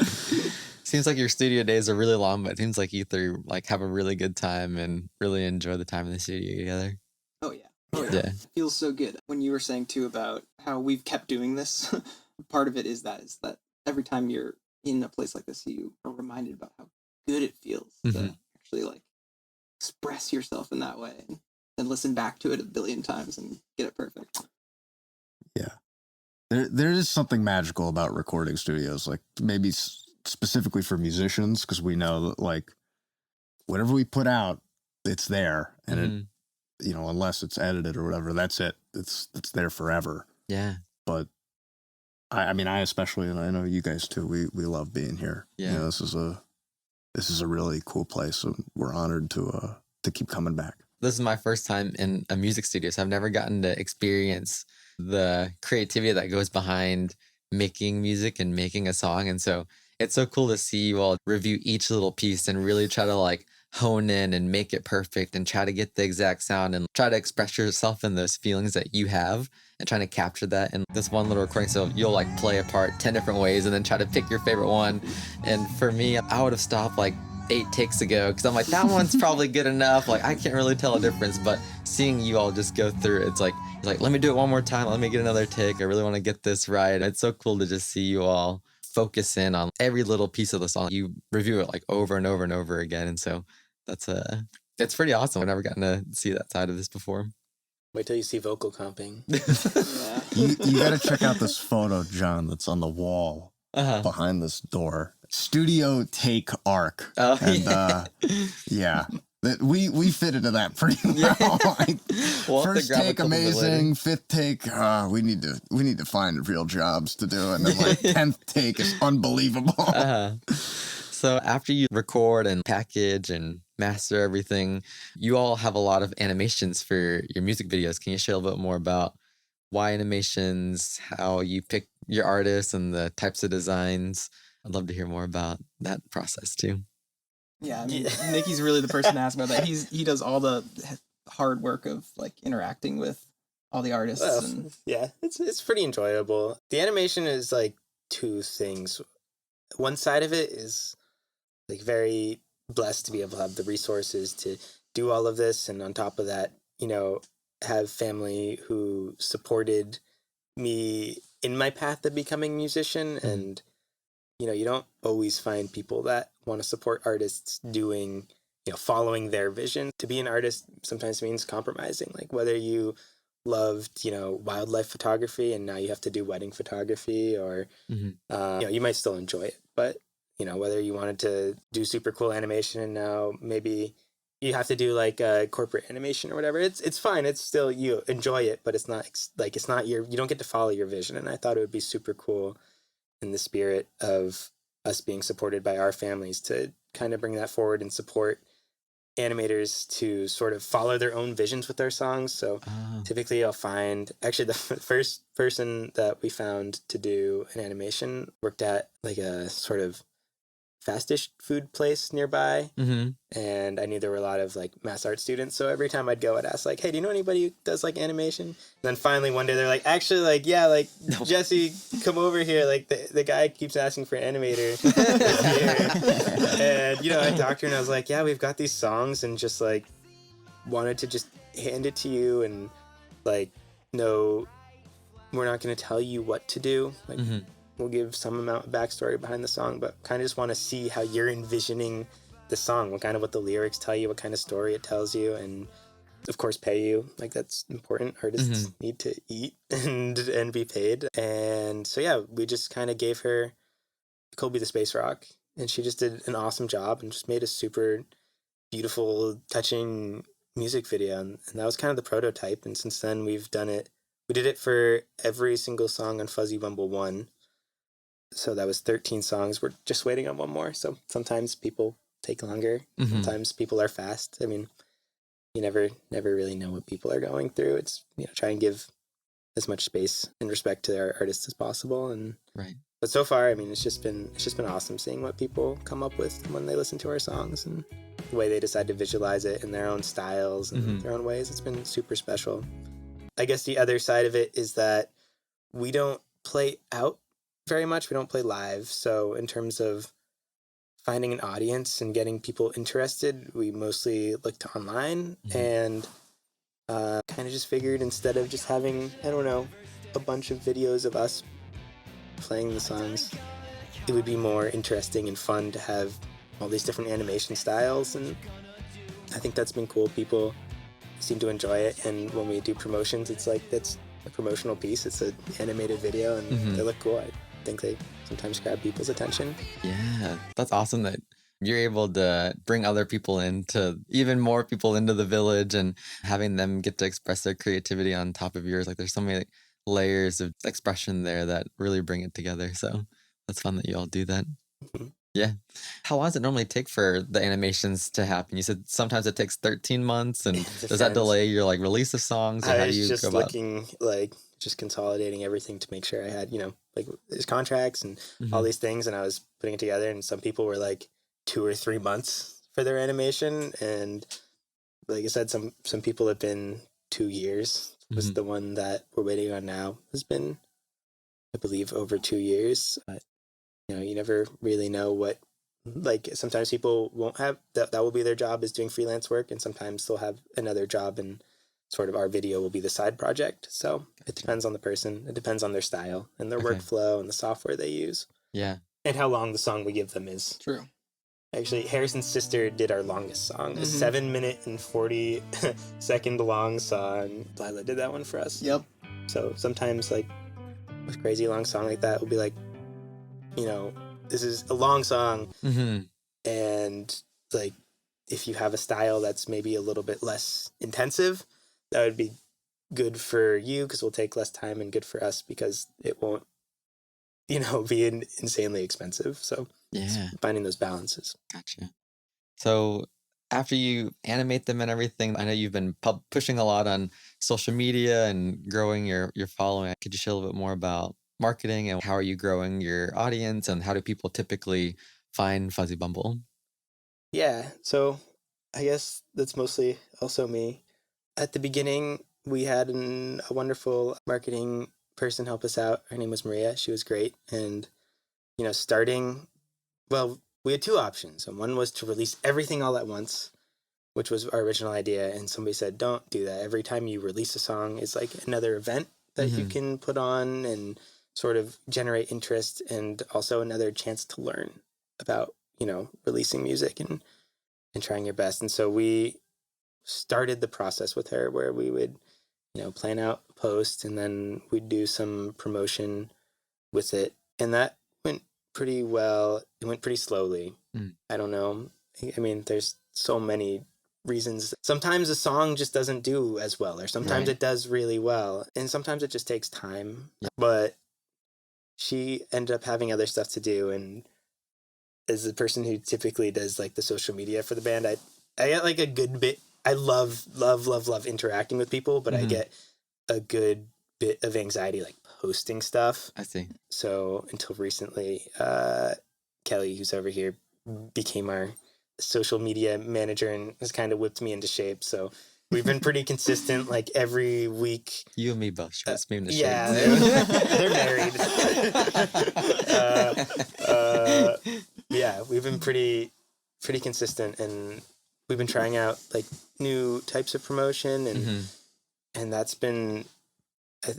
Seems like your studio days are really long, but it seems like you three like have a really good time and really enjoy the time in the studio together. Oh yeah. It feels so good. When you were saying too about how we've kept doing this, part of it is that every time you're in a place like this, you are reminded about how good it feels to actually like express yourself in that way and listen back to it a billion times and get it perfect. Yeah. There is something magical about recording studios, like maybe specifically for musicians, because we know that like whatever we put out, it's there, and it, unless it's edited or whatever, that's it. It's there forever. Yeah. But I mean, I especially, and I know you guys too. We love being here. Yeah. This is a really cool place, and we're honored to keep coming back. This is my first time in a music studio, so I've never gotten to experience the creativity that goes behind making music and making a song. And so it's so cool to see you all review each little piece and really try to like hone in and make it perfect and try to get the exact sound and try to express yourself in those feelings that you have and trying to capture that in this one little recording. So you'll like play a part 10 different ways and then try to pick your favorite one. And for me, I would have stopped like 8 takes ago because I'm like, that one's probably good enough. Like I can't really tell a difference, but seeing you all just go through it, it's like let me do it one more time. Let me get another take. I really want to get this right. It's so cool to just see you all focus in on every little piece of the song. You review it like over and over and over again. And so it's pretty awesome. I've never gotten to see that side of this before. Wait till you see vocal comping. You got to check out this photo, John, that's on the wall behind this door. Studio take arc. Oh, and yeah. We fit into that pretty well. Like, first take amazing, 5th take we need to find real jobs to do, and then like 10th take is unbelievable. So after you record and package and master everything, you all have a lot of animations for your music videos. Can you share a little bit more about why animations, how you pick your artists and the types of designs? I'd love to hear more about that process too. Yeah, I mean, Nikki's really the person to ask about that. He does all the hard work of like interacting with all the artists. Well, yeah, it's pretty enjoyable. The animation is like 2 things. One side of it is like very blessed to be able to have the resources to do all of this, and on top of that, have family who supported me in my path of becoming a musician. And you don't always find people that want to support artists doing, following their vision. To be an artist sometimes means compromising. Like whether you loved, wildlife photography and now you have to do wedding photography, or, you might still enjoy it. But, whether you wanted to do super cool animation and now maybe you have to do like a corporate animation or whatever, it's fine. It's still, you enjoy it, but it's not you don't get to follow your vision. And I thought it would be super cool in the spirit of us being supported by our families to kind of bring that forward and support animators to sort of follow their own visions with their songs. So typically I'll find, actually the first person that we found to do an animation worked at like a sort of fast-ish food place nearby. And I knew there were a lot of like mass art students, so every time I'd go, I'd ask like, hey, do you know anybody who does like animation? And then finally one day they're like, actually, like, yeah, like Jesse, come over here, like the guy keeps asking for an animator. And I talked to her and I was like, yeah, we've got these songs and just like wanted to just hand it to you, and like, no, we're not going to tell you what to do. Like we'll give some amount of backstory behind the song, but kind of just want to see how you're envisioning the song, what the lyrics tell you, what kind of story it tells you, and of course pay you. Like, that's important. Artists need to eat and be paid. And so yeah, we just kind of gave her Colby the Space Rock, and she just did an awesome job and just made a super beautiful, touching music video. And that was kind of the prototype. And since then we did it for every single song on Fuzzy Bumble 1. So that was 13 songs. We're just waiting on one more. So sometimes people take longer. Sometimes people are fast. I mean, you never really know what people are going through. It's, try and give as much space and respect to our artists as possible. And right. But so far, I mean, it's just been awesome seeing what people come up with when they listen to our songs and the way they decide to visualize it in their own styles and their own ways. It's been super special. I guess the other side of it is that we don't play out very much. We don't play live. So in terms of finding an audience and getting people interested, we mostly look to online and kind of just figured, instead of just having, I don't know, a bunch of videos of us playing the songs, it would be more interesting and fun to have all these different animation styles. And I think that's been cool. People seem to enjoy it. And when we do promotions, it's like, that's a promotional piece. It's an animated video and they look cool. I think they sometimes grab people's attention. Yeah, that's awesome that you're able to bring other people even more people into the village and having them get to express their creativity on top of yours. Like, there's so many layers of expression there that really bring it together. So that's fun that you all do that. Yeah. How long does it normally take for the animations to happen? You said sometimes it takes 13 months, and does that delay your release of songs? Or how do you just go about? looking, just consolidating everything to make sure I had, there's contracts and all these things, and I was putting it together, and some people were like 2 or 3 months for their animation, and like I said, some people have been 2 years. Was the one that we're waiting on now has been, I believe, over 2 years. But you never really know what, like, sometimes people won't have that will be their job, is doing freelance work, and sometimes they'll have another job and sort of our video will be the side project. So it depends on the person, it depends on their style and their workflow and the software they use. Yeah. And how long the song we give them is. True. Actually, Harrison's sister did our longest song, a 7-minute and 40-second long song. Lila did that one for us. Yep. So sometimes, like, a crazy long song like that will be like, this is a long song, and like, if you have a style that's maybe a little bit less intensive, that would be good for you because we'll take less time, and good for us because it won't, be insanely expensive. So Yeah. finding those balances. Gotcha. So after you animate them and everything, I know you've been pushing a lot on social media and growing your following. Could you share a little bit more about marketing and how are you growing your audience, and how do people typically find Fuzzy Bumble? Yeah, so I guess that's mostly also me. At the beginning, we had a wonderful marketing person help us out. Her name was Maria. She was great. And, we had 2 options. And one was to release everything all at once, which was our original idea. And somebody said, don't do that. Every time you release a song, it's like another event that you can put on and sort of generate interest, and also another chance to learn about, releasing music and trying your best. And so we started the process with her where we would, plan out a post, and then we'd do some promotion with it. And that went pretty well. It went pretty slowly. I don't know. I mean, there's so many reasons. Sometimes a song just doesn't do as well, or sometimes it does really well, and sometimes it just takes time. But she ended up having other stuff to do, and as the person who typically does like the social media for the band, I get like a good bit. I love interacting with people, but I get a good bit of anxiety like posting stuff. I see. So until recently, Kelly, who's over here, became our social media manager and has kind of whipped me into shape. So we've been pretty consistent, like every week. You and me both. She whips me into shape. Yeah, they're married. Yeah, we've been pretty consistent, and we've been trying out like new types of promotion, and that's been,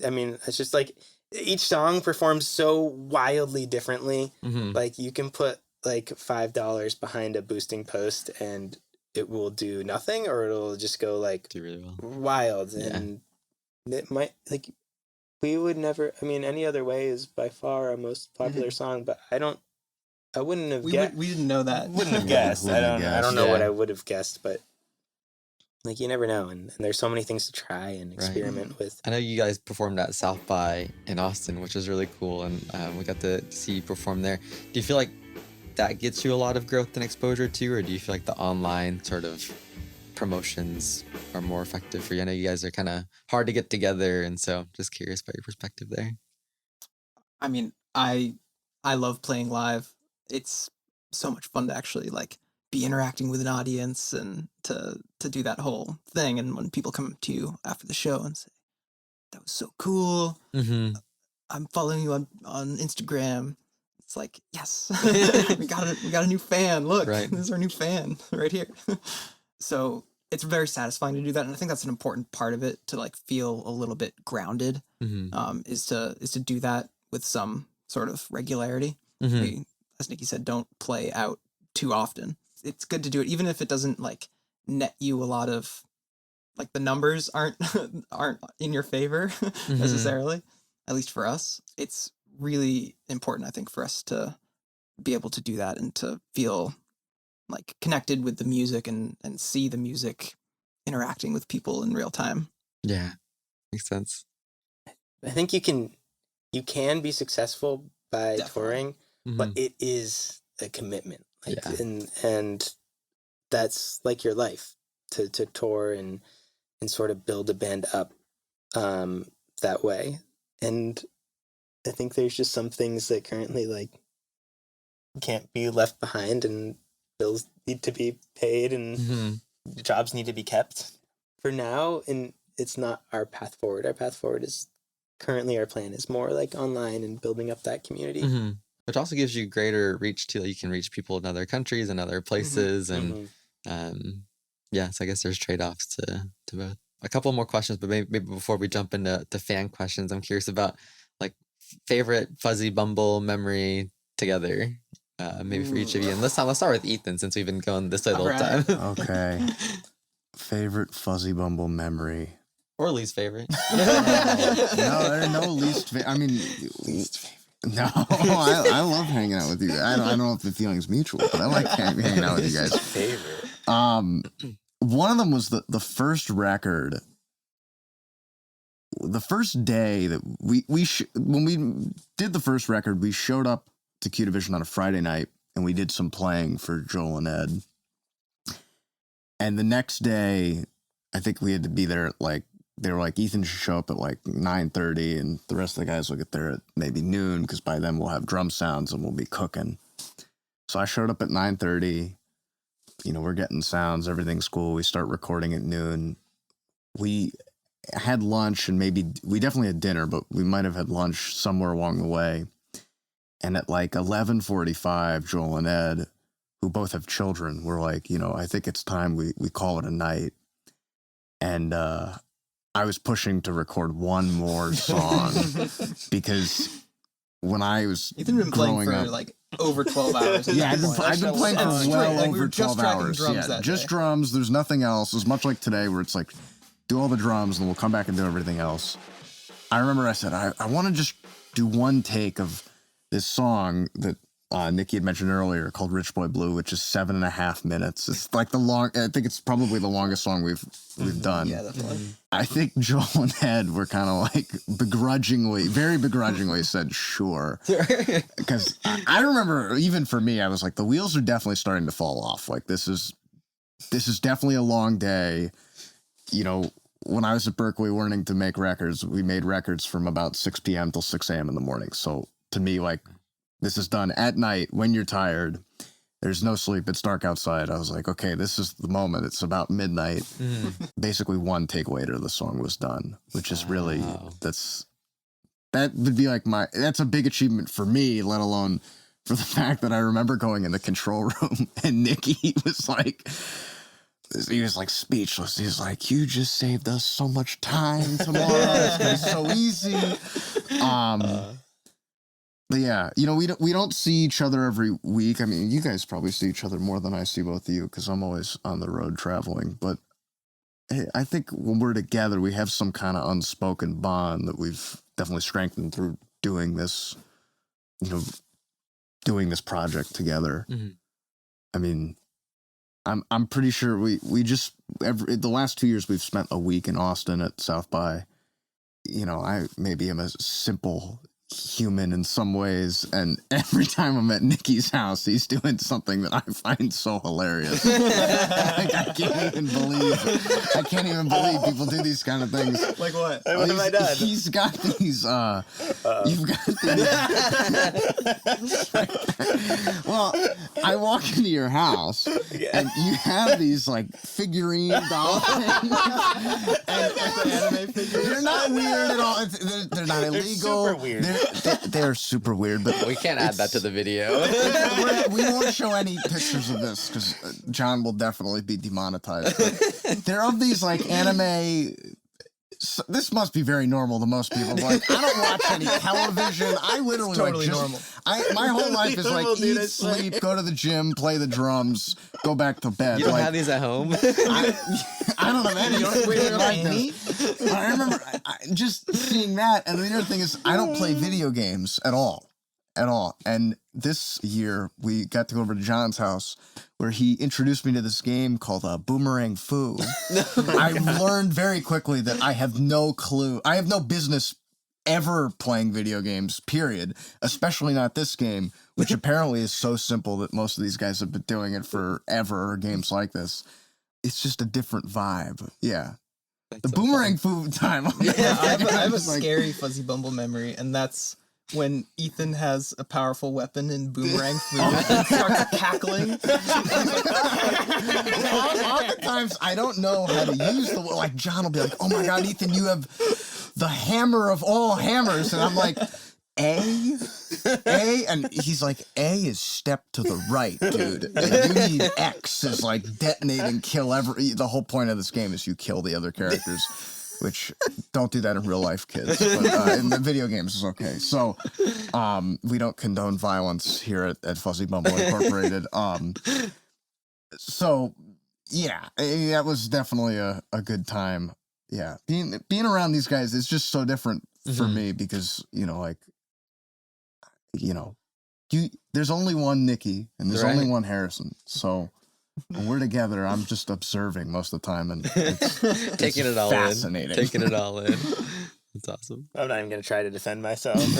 I mean, it's just like, each song performs so wildly differently. Like you can put like $5 behind a boosting post and it will do nothing, or it'll just go like Do really well. wild. And it might, like, we would never, I mean, Any Other Way is by far our most popular song, but I wouldn't have guessed. We didn't know that. Wouldn't have guessed. Wouldn't have I don't know guessed. what Yeah. I would have guessed, but like you never know, and there's so many things to try and experiment with. I know you guys performed at South by in Austin, which was really cool, and we got to see you perform there. Do you feel like that gets you a lot of growth and exposure too, or do you feel like the online sort of promotions are more effective for you? I know you guys are kind of hard to get together, and so just curious about your perspective there. I mean, I love playing live. It's so much fun to actually like be interacting with an audience and to do that whole thing. And when people come up to you after the show and say, "That was so cool. I'm following you on Instagram." It's like, yes, we got a new fan. Look, Right. this is our new fan right here. So it's very satisfying to do that, and I think that's an important part of it, to like feel a little bit grounded. Is to do that with some sort of regularity. We, as Nikki said, don't play out too often. It's good to do it, even if it doesn't like net you a lot of, like, the numbers aren't in your favor necessarily. At least for us, it's really important, I think, for us to be able to do that and to feel like connected with the music and see the music interacting with people in real time. Yeah, makes sense. I think you can be successful by Definitely. touring, but it is a commitment. Like, Yeah. and that's like your life to tour and sort of build a band up that way. And I think there's just some things that currently like can't be left behind, and bills need to be paid, and jobs need to be kept for now. And it's not our path forward. Our path forward is currently, our plan is more like online and building up that community. Which also gives you greater reach too. Like you can reach people in other countries and other places, and yeah. So I guess there's trade-offs to both. A couple more questions, but maybe before we jump into fan questions, I'm curious about like favorite Fuzzy Bumble memory together. Maybe for each of you. And let's start with Ethan, since we've been going this way the whole time. Okay. Favorite Fuzzy Bumble memory. Or least favorite. No least favorite. I mean, least favorite. No, I love hanging out with you. I don't know if the feeling's mutual, but I like hanging out with you guys. Favorite. One of them was the first record. The first day that when we did the first record, we showed up to Q Division on a Friday night, and we did some playing for Joel and Ed. And the next day, I think we had to be there at like, they were like, Ethan should show up at like 9:30, and the rest of the guys will get there at maybe noon, because by then we'll have drum sounds and we'll be cooking. So I showed up at 9:30. You know, we're getting sounds, everything's cool. We start recording at noon. We had lunch, and we definitely had dinner, but we might have had lunch somewhere along the way. And at like 11:45, Joel and Ed, who both have children, were like, you know, I think it's time we call it a night. And I was pushing to record one more song because when I was Ethan been playing growing for up, like over 12 hours. yeah, I've been playing for well Like, we were over just 12 tracking hours. drums Yeah, that just day. drums. There's nothing else. It's much like today, where it's like, do all the drums and we'll come back and do everything else. I remember I said, I want to just do one take of this song that Nikki had mentioned earlier, called Rich Boy Blue, which is 7.5 minutes. It's like I think it's probably the longest song we've done. Yeah, definitely. I think Joel and Ed were kind of like very begrudgingly said, sure. Because I remember, even for me, I was like, the wheels are definitely starting to fall off. Like, this is definitely a long day. You know, when I was at Berkeley learning to make records, we made records from about 6 p.m. till 6 a.m. in the morning. So to me, like, this is done at night when you're tired. There's no sleep. It's dark outside. I was like, okay, this is the moment. It's about midnight. Basically, one take later, the song was done, which is really, that would be like that's a big achievement for me, let alone for the fact that I remember going in the control room and Nikki was like, he was like speechless. He's like, "You just saved us so much time tomorrow. It's gonna be so easy." But yeah, you know, we don't see each other every week. I mean, you guys probably see each other more than I see both of you because I'm always on the road traveling. But hey, I think when we're together, we have some kind of unspoken bond that we've definitely strengthened through doing this, you know, doing this project together. Mm-hmm. I mean, I'm pretty sure we just the last 2 years we've spent a week in Austin at South by. You know, I maybe am a simple human in some ways, and every time I'm at Nikki's house, he's doing something that I find so hilarious. Like, I can't even believe people do these kind of things. Like what? What have I done? He's got these. You've got these. Well, I walk into your house and you have these like figurine doll things. And Anime figures. they're not weird at all. They're not illegal. Super weird. They're super weird, but We can't add that to the video. we won't show any pictures of this because John will definitely be demonetized. But they're of these like anime. This must be very normal to most people. Like, I don't watch any television. I literally Totally like normal. my whole life is like normal, dude, eat, I swear. sleep, go to the gym, play the drums, go back to bed. You don't like, have these at home? I don't have any. Wait, like any? this. I remember just seeing that, and the other thing is I don't play video games at all. And this year we got to go over to John's house where he introduced me to this game called Boomerang Foo. I learned very quickly that I have no clue. I have no business ever playing video games, period. Especially not this game, which apparently is so simple that most of these guys have been doing it forever, games like this. It's just a different vibe. Yeah. The Boomerang Foo time. Yeah, I have a It's like- scary Fuzzy Bumble memory, and that's when Ethan has a powerful weapon in Boomerang Food and starts cackling. Oftentimes, I don't know how to use the like. John will be like, "Oh my God, Ethan, you have the hammer of all hammers," and I'm like, A, and he's like, A is step to the right, dude. And you need X is like detonate and kill every. The whole point of this game is you kill the other characters. Which don't do that in real life, kids. But in the video games is okay. So we don't condone violence here at Fuzzy Bumble Incorporated. So yeah, that was definitely a good time. Yeah, being around these guys is just so different for me because there's only one Nikki and there's only one Harrison. So when we're together, I'm just observing most of the time, and it's Taking it all fascinating. in. Taking it all in. That's awesome. I'm not even going to try to defend myself. You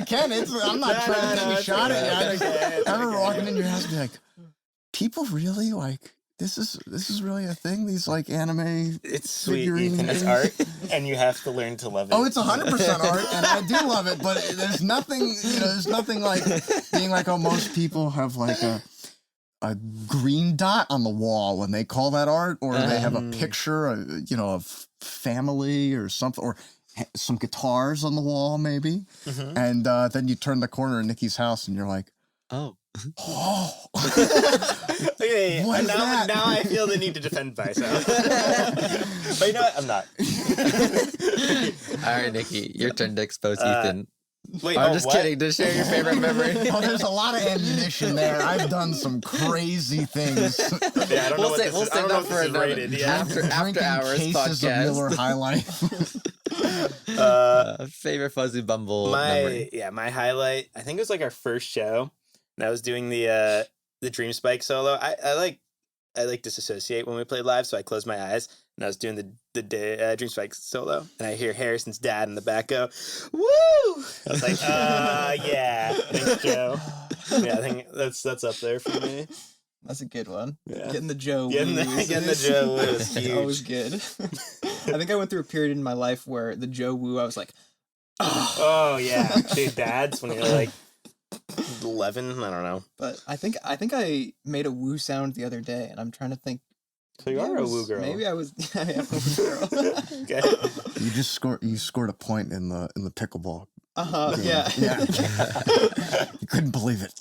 can. I'm not trying to take a shot at you. I remember walking in your house and be like, people really like this is really a thing. These like anime. It's sweet, figurine Ethan. It's things. art, and you have to learn to love it. Oh, it's 100% art, and I do love it. But there's nothing, there's nothing like being like, oh, most people have like a green dot on the wall when they call that art, or they have a picture, of family or something, or some guitars on the wall maybe, and then you turn the corner in Nikki's house and you're like, oh. Okay, What is that? now I feel the need to defend myself. But you know what? I'm not. All right, Nikki, your turn to expose Ethan. Wait, I'm just what? kidding. To share your favorite memory. oh, there's a lot of ammunition there. I've done some crazy things. Yeah, I don't know what this We'll is. I save don't know that if for this is another rated. Yeah. after Drinking hours cases of podcast. Miller High Life. Favorite Fuzzy Bumble memory. My highlight. I think it was like our first show, and I was doing the Dream Spike solo. I like disassociate when we played live, so I closed my eyes and I was doing the Dream Spike solo, and I hear Harrison's dad in the back go, "Woo!" I was like, yeah, thanks, Joe. Yeah, I think that's up there for me. That's a good one. Yeah. Getting the Joe. Getting the Joe was huge. Always good. I think I went through a period in my life where the Joe Woo, I was like, Oh yeah, dude, dads when you're like 11, I don't know. but I think I made a woo sound the other day, and I'm trying to think. So you are a woo girl. Maybe I was. I am a woo girl. Okay. You scored a point in the pickleball Yeah. You couldn't believe it.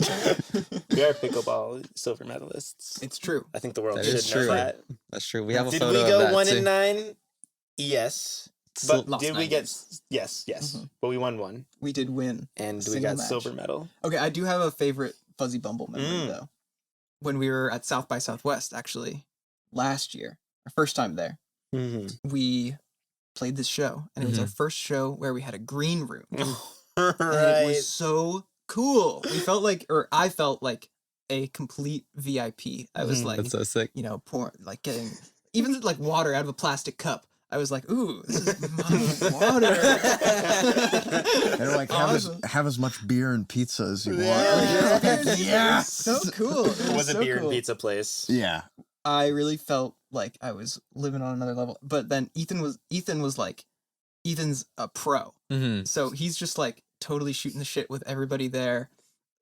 We are pickleball silver medalists. It's true. I think the world That should is know true. that. That's true. We have a Did photo we of go that 1 too. and 9? Yes. But Lost did we 9 get games. yes. But we won 1 We did win. and we single got match. silver medal. Okay, I do have a favorite Fuzzy Bumble memory though. When we were at South by Southwest, actually, last year, our first time there, we played this show, and it was our first show where we had a green room. Right. And it was so cool. We felt like, or I felt like a complete VIP. I was like, That's so sick. you know, like getting even like water out of a plastic cup. I was like, ooh, this is my water. They're like, have as much beer and pizza as you want. Yes. So cool. It was a so beer cool. and pizza place. Yeah. I really felt like I was living on another level. But then Ethan's a pro. So he's just like totally shooting the shit with everybody there.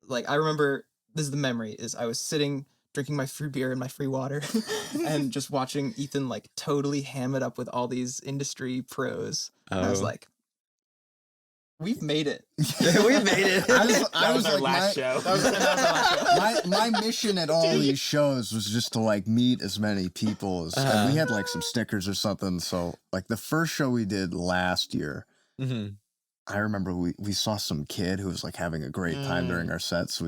Like I remember this is the memory is I was sitting drinking my free beer and my free water and just watching Ethan like totally ham it up with all these industry pros. And I was like, we've made it. We made it. That was our last show. My mission at all these shows was just to like meet as many people as and we had like some stickers or something. So like the first show we did last year, I remember we saw some kid who was like having a great time during our set. So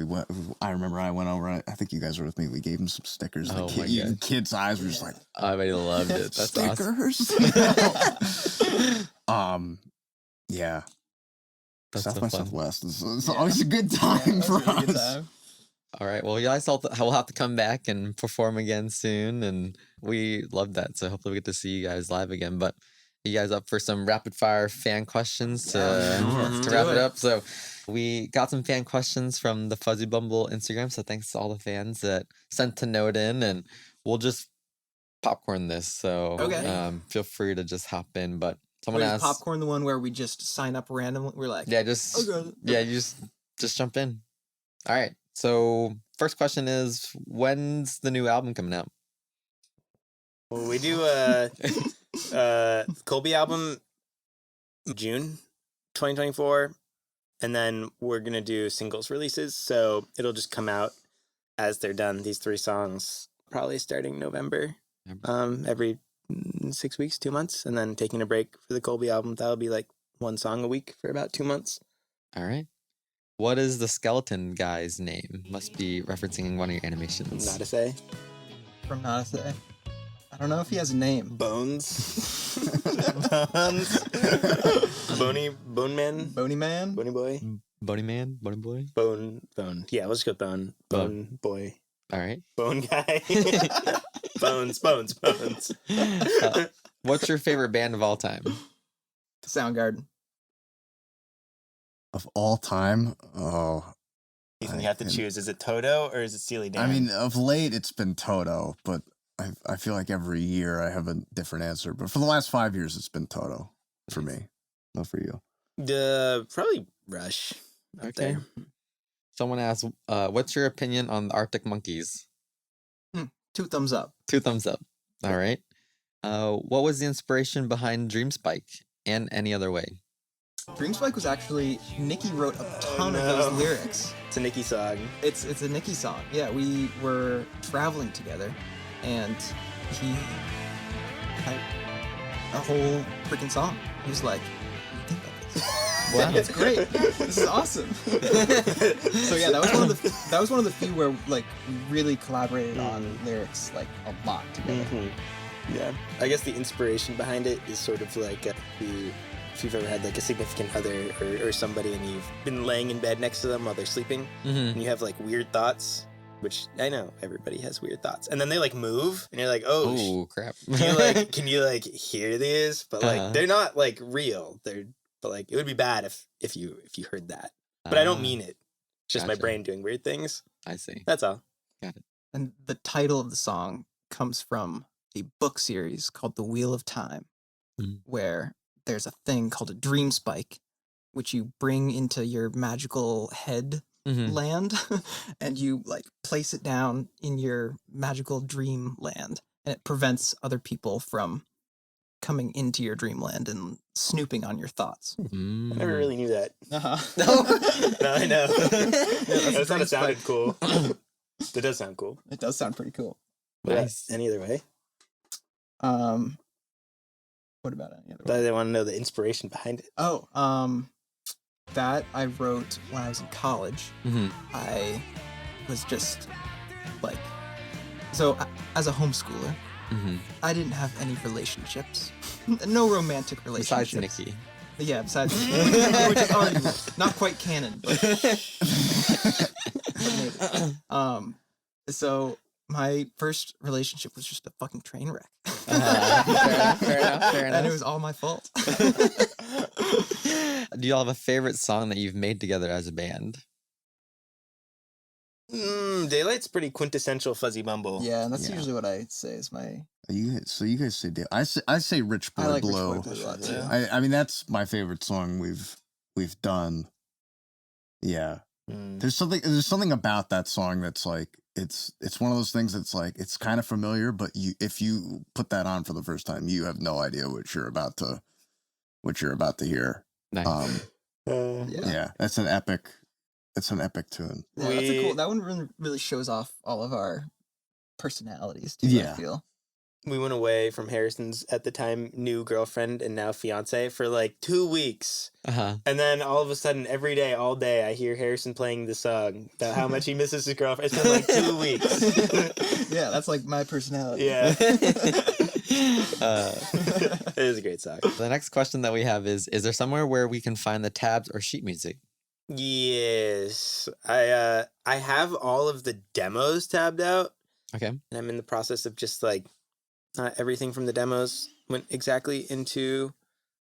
I remember I went over, I think you guys were with me. We gave him some stickers. Oh The kid's eyes were just like, I really loved it. That's stickers. awesome. Yeah. That's South so by fun. Southwest is always a good time for us. All right. Well, you guys will have to come back and perform again soon. And we love that. So hopefully we get to see you guys live again. But you guys up for some rapid fire fan questions to wrap it up? So we got some fan questions from the Fuzzy Bumble Instagram. So thanks to all the fans that sent a note in, and we'll just popcorn this. So feel free to just hop in. But someone asked, popcorn the one where we just sign up randomly. We're like, you just jump in. All right. So first question is, when's the new album coming out? Well, we do Colby album June 2024, and then we're gonna do singles releases, so it'll just come out as they're done, these 3 songs, probably starting November, every 6 weeks, 2 months, and then taking a break for the Colby album. That'll be like 1 song a week for about 2 months. All right. What is the skeleton guy's name? Must be referencing one of your animations. Not to say. From Not to Say. I don't know if he has a name. Bones. Bones. Bone Man. Boney Man? Boney Boy. Boney Man? Boney Boy? Bone. Yeah, let's go Bone. Bone Boy. All right. Bone Guy. Bones. What's your favorite band of all time? Soundgarden. Of all time? Ethan, you have to choose. Is it Toto or is it Steely Dan? I mean, of late it's been Toto, but I feel like every year I have a different answer. But for the last 5 years, it's been Toto for me, not for you. Probably Rush. Up there. Someone asked, what's your opinion on the Arctic Monkeys? 2 thumbs up. 2 thumbs up. All right. What was the inspiration behind Dream Spike and Any Other Way? Dream Spike was actually, Nikki wrote a ton of those lyrics. It's a Nicki song. It's a Nikki song. Yeah, we were traveling together, and he had a whole freaking song. He was like, "What do you think about this?" Wow, it's great. This is awesome. So yeah, that was one of the few where like we really collaborated on lyrics like a lot together. Yeah, I guess the inspiration behind it is sort of like if you've ever had like a significant other or somebody and you've been laying in bed next to them while they're sleeping and you have like weird thoughts, which I know everybody has weird thoughts, and then they like move and you're like, oh crap. can you hear these? But like they're not like real. But like it would be bad if you heard that. But I don't mean it. It's just my brain doing weird things. I see. That's all. Got it. And the title of the song comes from a book series called The Wheel of Time, where there's a thing called a dream spike, which you bring into your magical head land, and you like place it down in your magical dream land, and it prevents other people from coming into your dreamland and snooping on your thoughts. I never really knew that. Uh-huh. No, I know. That great sounded cool. It does sound cool. It does sound pretty cool. Nice. Any other way? What about any other But way? they want to know the inspiration behind it. Oh, that I wrote when I was in college. Mm-hmm. I was just like, so as a homeschooler, Mm-hmm. I didn't have any relationships, no romantic Besides relationships. Nikki. Yeah, besides which is already not quite canon. But maybe. So my first relationship was just a fucking train wreck. Fair enough. And it was all my fault. Do y'all have a favorite song that you've made together as a band? Daylight's pretty quintessential Fuzzy Bumble. Yeah, and that's Yeah. usually what I say is my. So you guys say Dale. I say Rich Boy I like Blow. Rich Boy Blue a lot too. Yeah. I mean that's my favorite song we've done. Yeah. There's something about that song that's like it's one of those things that's like it's kind of familiar, but if you put that on for the first time, you have no idea what you're about to hear. Nice. Yeah, that's an epic tune. Yeah, that's a cool. That one really shows off all of our personalities too. Yeah. I feel. We went away from Harrison's at the time new girlfriend and now fiance for like 2 weeks. Uh-huh. And then all of a sudden, every day, all day, I hear Harrison playing the song about how much he misses his girlfriend. It's been like 2 weeks. Yeah, that's like my personality. Yeah. It is a great song. The next question that we have is there somewhere where we can find the tabs or sheet music? Yes. I have all of the demos tabbed out. Okay. And I'm in the process of just like not everything from the demos went exactly into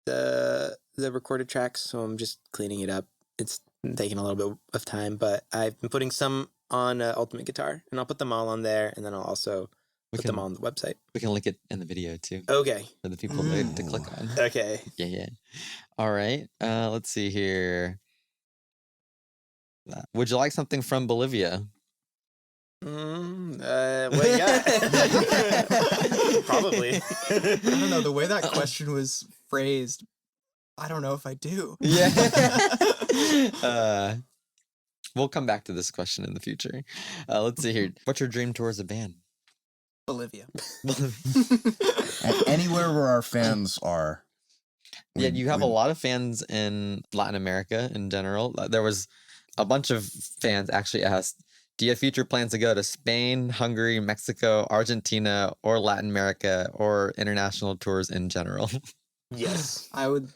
the recorded tracks, so I'm just cleaning it up. It's taking a little bit of time, but I've been putting some on Ultimate Guitar, and I'll put them all on there, and then I'll also put them all on the website. We can link it in the video too Okay. for the people to click on. Okay. Yeah. All right. Let's see here. Would you like something from Bolivia? Well, yeah. Probably. I don't know, the way that question was phrased, I don't know if I do. Yeah. We'll come back to this question in the future. Let's see here. What's your dream tour as a band? Bolivia. Anywhere where our fans are. Yeah, you have a lot of fans in Latin America in general. There was a bunch of fans actually asked, do you have future plans to go to Spain, Hungary, Mexico, Argentina, or Latin America, or international tours in general? Yes. I would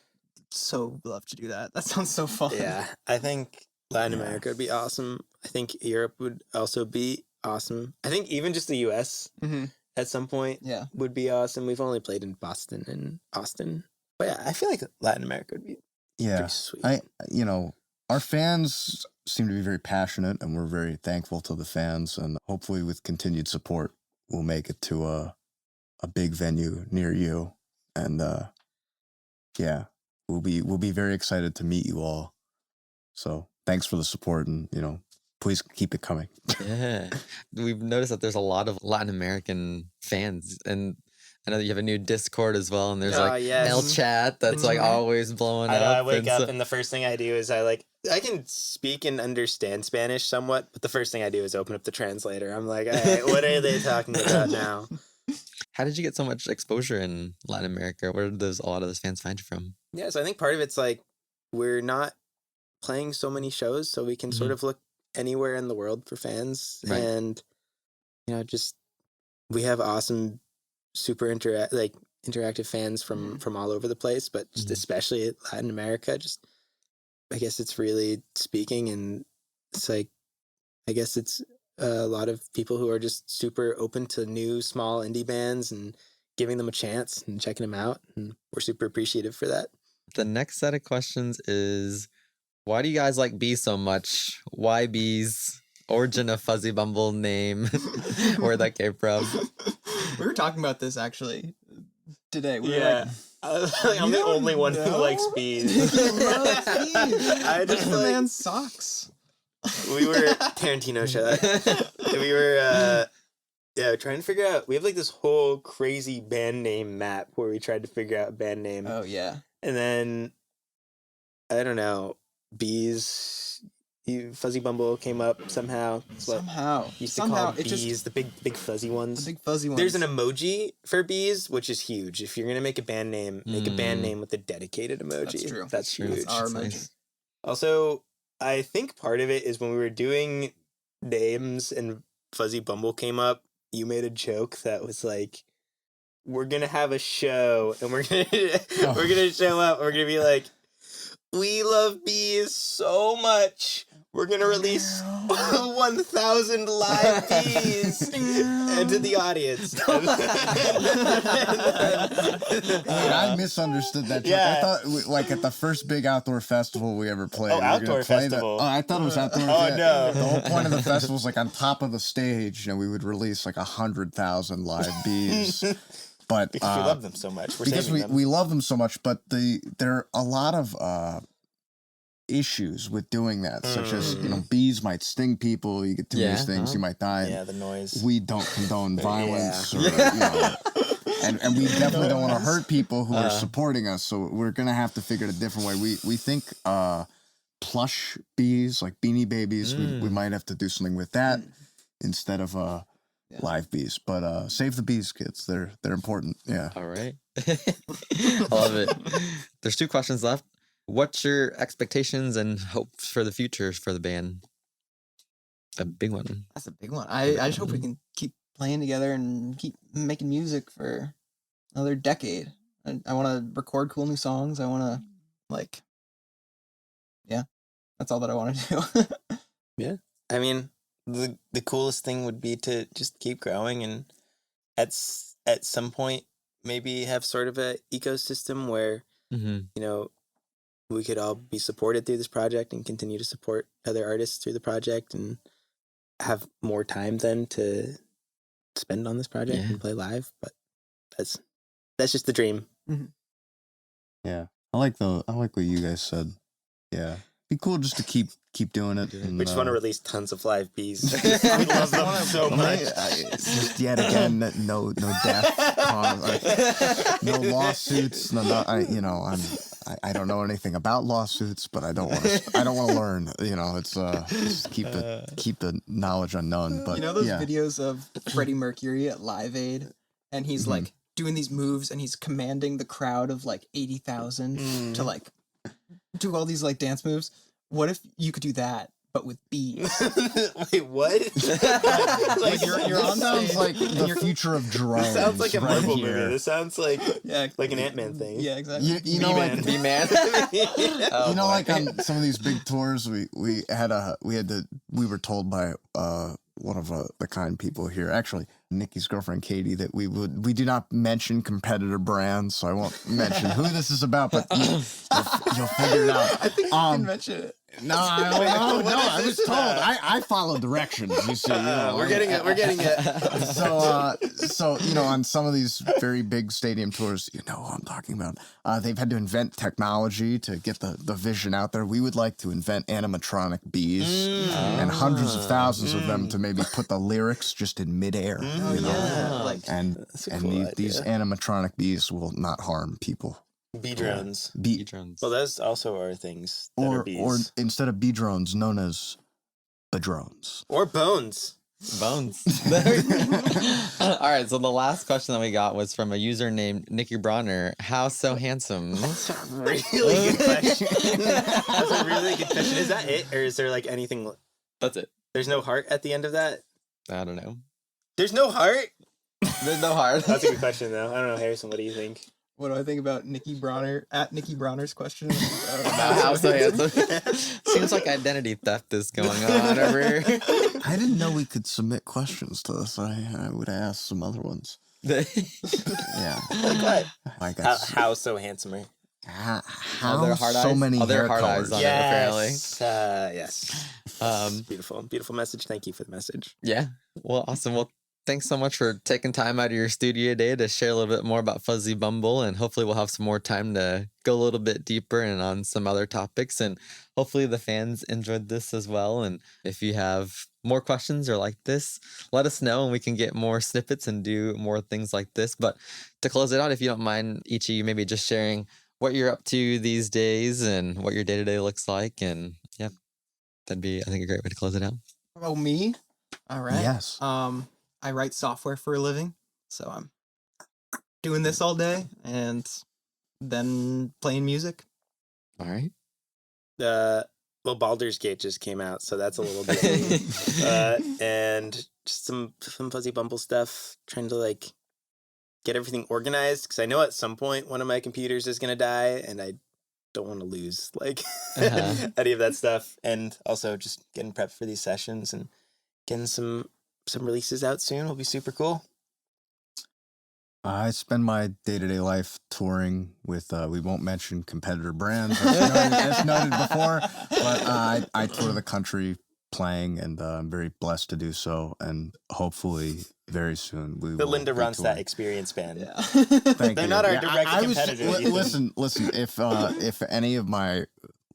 so love to do that. That sounds so fun. Yeah. I think Latin America would be awesome. I think Europe would also be awesome. I think even just the US at some point would be awesome. We've only played in Boston and Austin. But yeah, I feel like Latin America would be pretty sweet. Our fans seem to be very passionate, and we're very thankful to the fans. And hopefully, with continued support, we'll make it to a big venue near you. And we'll be very excited to meet you all. So thanks for the support, and please keep it coming. Yeah, we've noticed that there's a lot of Latin American fans, and I know that you have a new Discord as well, and there's El Chat that's like always blowing up. I wake up and the first thing I do is I can speak and understand Spanish somewhat, but the first thing I do is open up the translator. I'm like, all right, what are they talking about now? How did you get so much exposure in Latin America? Where did a lot of those fans find you from? Yeah, so I think part of it's like we're not playing so many shows, so we can sort of look anywhere in the world for fans. Right. And, just we have awesome, super interactive fans from all over the place, but just especially Latin America, I guess it's really speaking, and it's like, I guess it's a lot of people who are just super open to new small indie bands and giving them a chance and checking them out. And we're super appreciative for that. The next set of questions is, why do you guys like bees so much? Why bees? Origin of Fuzzy Bumble name. Where that came from. We were talking about this actually today. We were Yeah. I'm the only one who likes bees. I just the man socks. We were Tarantino shot. We were Yeah, trying to figure out. We have like this whole crazy band name map where we tried to figure out a band name. Oh yeah. And then I don't know, Fuzzy Bumble came up somehow. That's what used to call bees, the big fuzzy ones. The big fuzzy ones. There's an emoji for bees, which is huge. If you're gonna make a band name, make a band name with a dedicated emoji. That's true. That's huge. That's our emoji. Also, I think part of it is when we were doing names and Fuzzy Bumble came up, you made a joke that was like, we're gonna have a show and we're gonna show up. We're gonna be like, we love bees so much. We're gonna release 1,000 live bees into the audience. I misunderstood that joke. Yeah. I thought, like, at the first big outdoor festival we ever played. we were outdoor gonna play festival. Oh, I thought it was outdoor. Oh, yeah. no. The whole point of the festival was like on top of the stage, and we would release like 100,000 live bees. But Because we love them so much. because we love them so much, but there are a lot of issues with doing that, such as bees might sting people. You get too many stings, you might die. Yeah, the noise. We don't condone violence, or, and we definitely don't want to hurt people who are supporting us. So we're gonna have to figure it a different way. We think plush bees, like Beanie Babies, we might have to do something with that instead of live bees. But save the bees, kids. They're important. Yeah. All right. I love it. There's 2 questions left. What's your expectations and hopes for the future for the band? A big one. That's a big one. I just hope we can keep playing together and keep making music for another decade. I want to record cool new songs. I want to, that's all that I want to do. Yeah. I mean, the coolest thing would be to just keep growing and at some point maybe have sort of a ecosystem where, we could all be supported through this project and continue to support other artists through the project and have more time then to spend on this project and play live. But that's just the dream. Yeah. I like what you guys said. Yeah. Be cool just to keep doing it. And, We just want to release tons of live bees. We love them so much. Just yet again, no death, no lawsuits. I don't know anything about lawsuits, but I don't want to learn. It's just keep the knowledge unknown. But those videos of Freddie Mercury at Live Aid, and he's like doing these moves, and he's commanding the crowd of like 80,000 to like do all these like dance moves. What if you could do that, but with bees? Wait, what? You're on sounds stage, like the future of drones. This sounds like a right Marvel here. movie. This sounds like an Ant-Man thing. Yeah, exactly. You know, like B-Man. like on some of these big tours, we were told by one of the kind people here, actually Nikki's girlfriend Katie, that we do not mention competitor brands, so I won't mention who this is about, but you'll figure it out. I think you can mention it. No, I was told. I follow directions. You see, we're getting it. So on some of these very big stadium tours, you know what I'm talking about. They've had to invent technology to get the vision out there. We would like to invent animatronic bees and hundreds of thousands of them to maybe put the lyrics just in midair. These animatronic bees will not harm people. Bee drones. Bee drones. Well, those also are things that are bees. Or instead of bee drones, known as the drones. Or bones. Bones. All right, so the last question that we got was from a user named Nicky Bronner. How so handsome? That's a really good question. That's a really good question. Is that it? Or is there like anything? That's it. There's no heart at the end of that? I don't know. There's no heart? There's no heart. That's a good question, though. I don't know, Harrison, what do you think? What do I think about Nicky Bronner, at Nicky Bronner's question? How so handsome? Seems like identity theft is going on over here. I didn't know we could submit questions to this. I would ask some other ones. Yeah. Like I what? How so handsome? How hard so eyes? many hair hard colors? eyes on it, apparently. Yes. Beautiful. Beautiful message. Thank you for the message. Yeah. Well, awesome. Well, thanks so much for taking time out of your studio today to share a little bit more about Fuzzy Bumble, and hopefully we'll have some more time to go a little bit deeper and on some other topics, and hopefully the fans enjoyed this as well. And if you have more questions or like this, let us know and we can get more snippets and do more things like this. But to close it out, if you don't mind, each of you maybe just sharing what you're up to these days and what your day-to-day looks like. And yeah, that'd be, I think, a great way to close it out. Oh, me? All right. Yes. I write software for a living, so I'm doing this all day and then playing music. All right. Well, Baldur's Gate just came out, so that's a little busy. And just some Fuzzy Bumble stuff, trying to like get everything organized, because I know at some point one of my computers is gonna die, and I don't want to lose like any of that stuff. And also just getting prepped for these sessions and getting some releases out soon will be super cool. I spend my day-to-day life touring with, we won't mention competitor brands, as noted before, but I tour the country playing, and I'm very blessed to do so, and hopefully very soon we will The Linda be Ronstadt touring. Experience Band. Yeah. Thank They're you. not our Yeah, direct I was- competitor, li- Ethan. listen, if any of my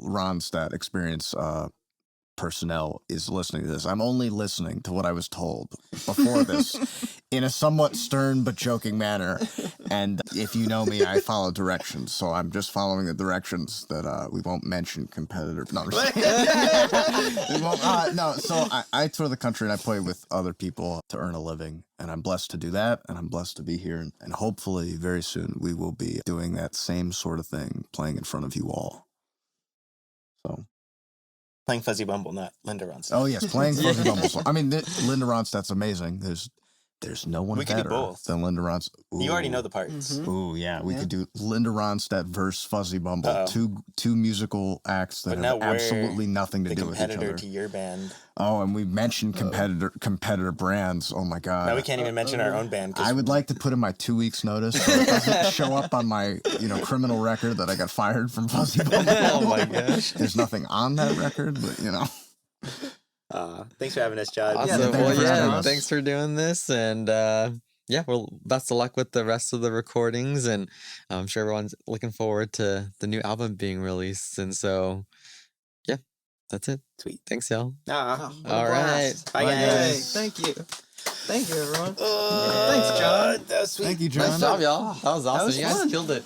Ronstadt Experience personnel is listening to this, I'm only listening to what I was told before this in a somewhat stern but joking manner. And if you know me, I follow directions, so I'm just following the directions that we won't mention competitor. No, I'm just kidding. We won't, no. So I tour the country and I play with other people to earn a living, and I'm blessed to do that, and I'm blessed to be here, and hopefully very soon we will be doing that same sort of thing, playing in front of you all. So. Playing Fuzzy Bumble, not Linda Ronstadt. Oh yes, playing Fuzzy Bumble. I mean, Linda Ronstadt's amazing. There's no one We could do better both. than Linda Ronstadt. You already know the parts. Mhm. Ooh, yeah, we Yeah. could do Linda Ronstadt versus Fuzzy Bumble. Uh-oh. Two musical acts that But now have we're absolutely nothing to The do with each competitor other. to your band. Oh, and we mentioned competitor brands. Oh my god. Now we can't even mention our own band. 'Cause I would like to put in my 2 weeks notice so it doesn't show up on my criminal record that I got fired from Fuzzy Bumble. Oh my gosh. There's nothing on that record, but Thanks for having us, John. Awesome. Yeah, thank Well, you for having yeah, us. thanks for doing this. And yeah, well, best of luck with the rest of the recordings. And I'm sure everyone's looking forward to the new album being released. And so, yeah, that's it. Sweet. Thanks, y'all. Ah. What a All blast. right. Bye, Yay. guys. Thank you. Thank you, everyone. Thanks, John. That was sweet. thank you, John. Nice job, y'all. That was awesome. was You guys fun. killed it.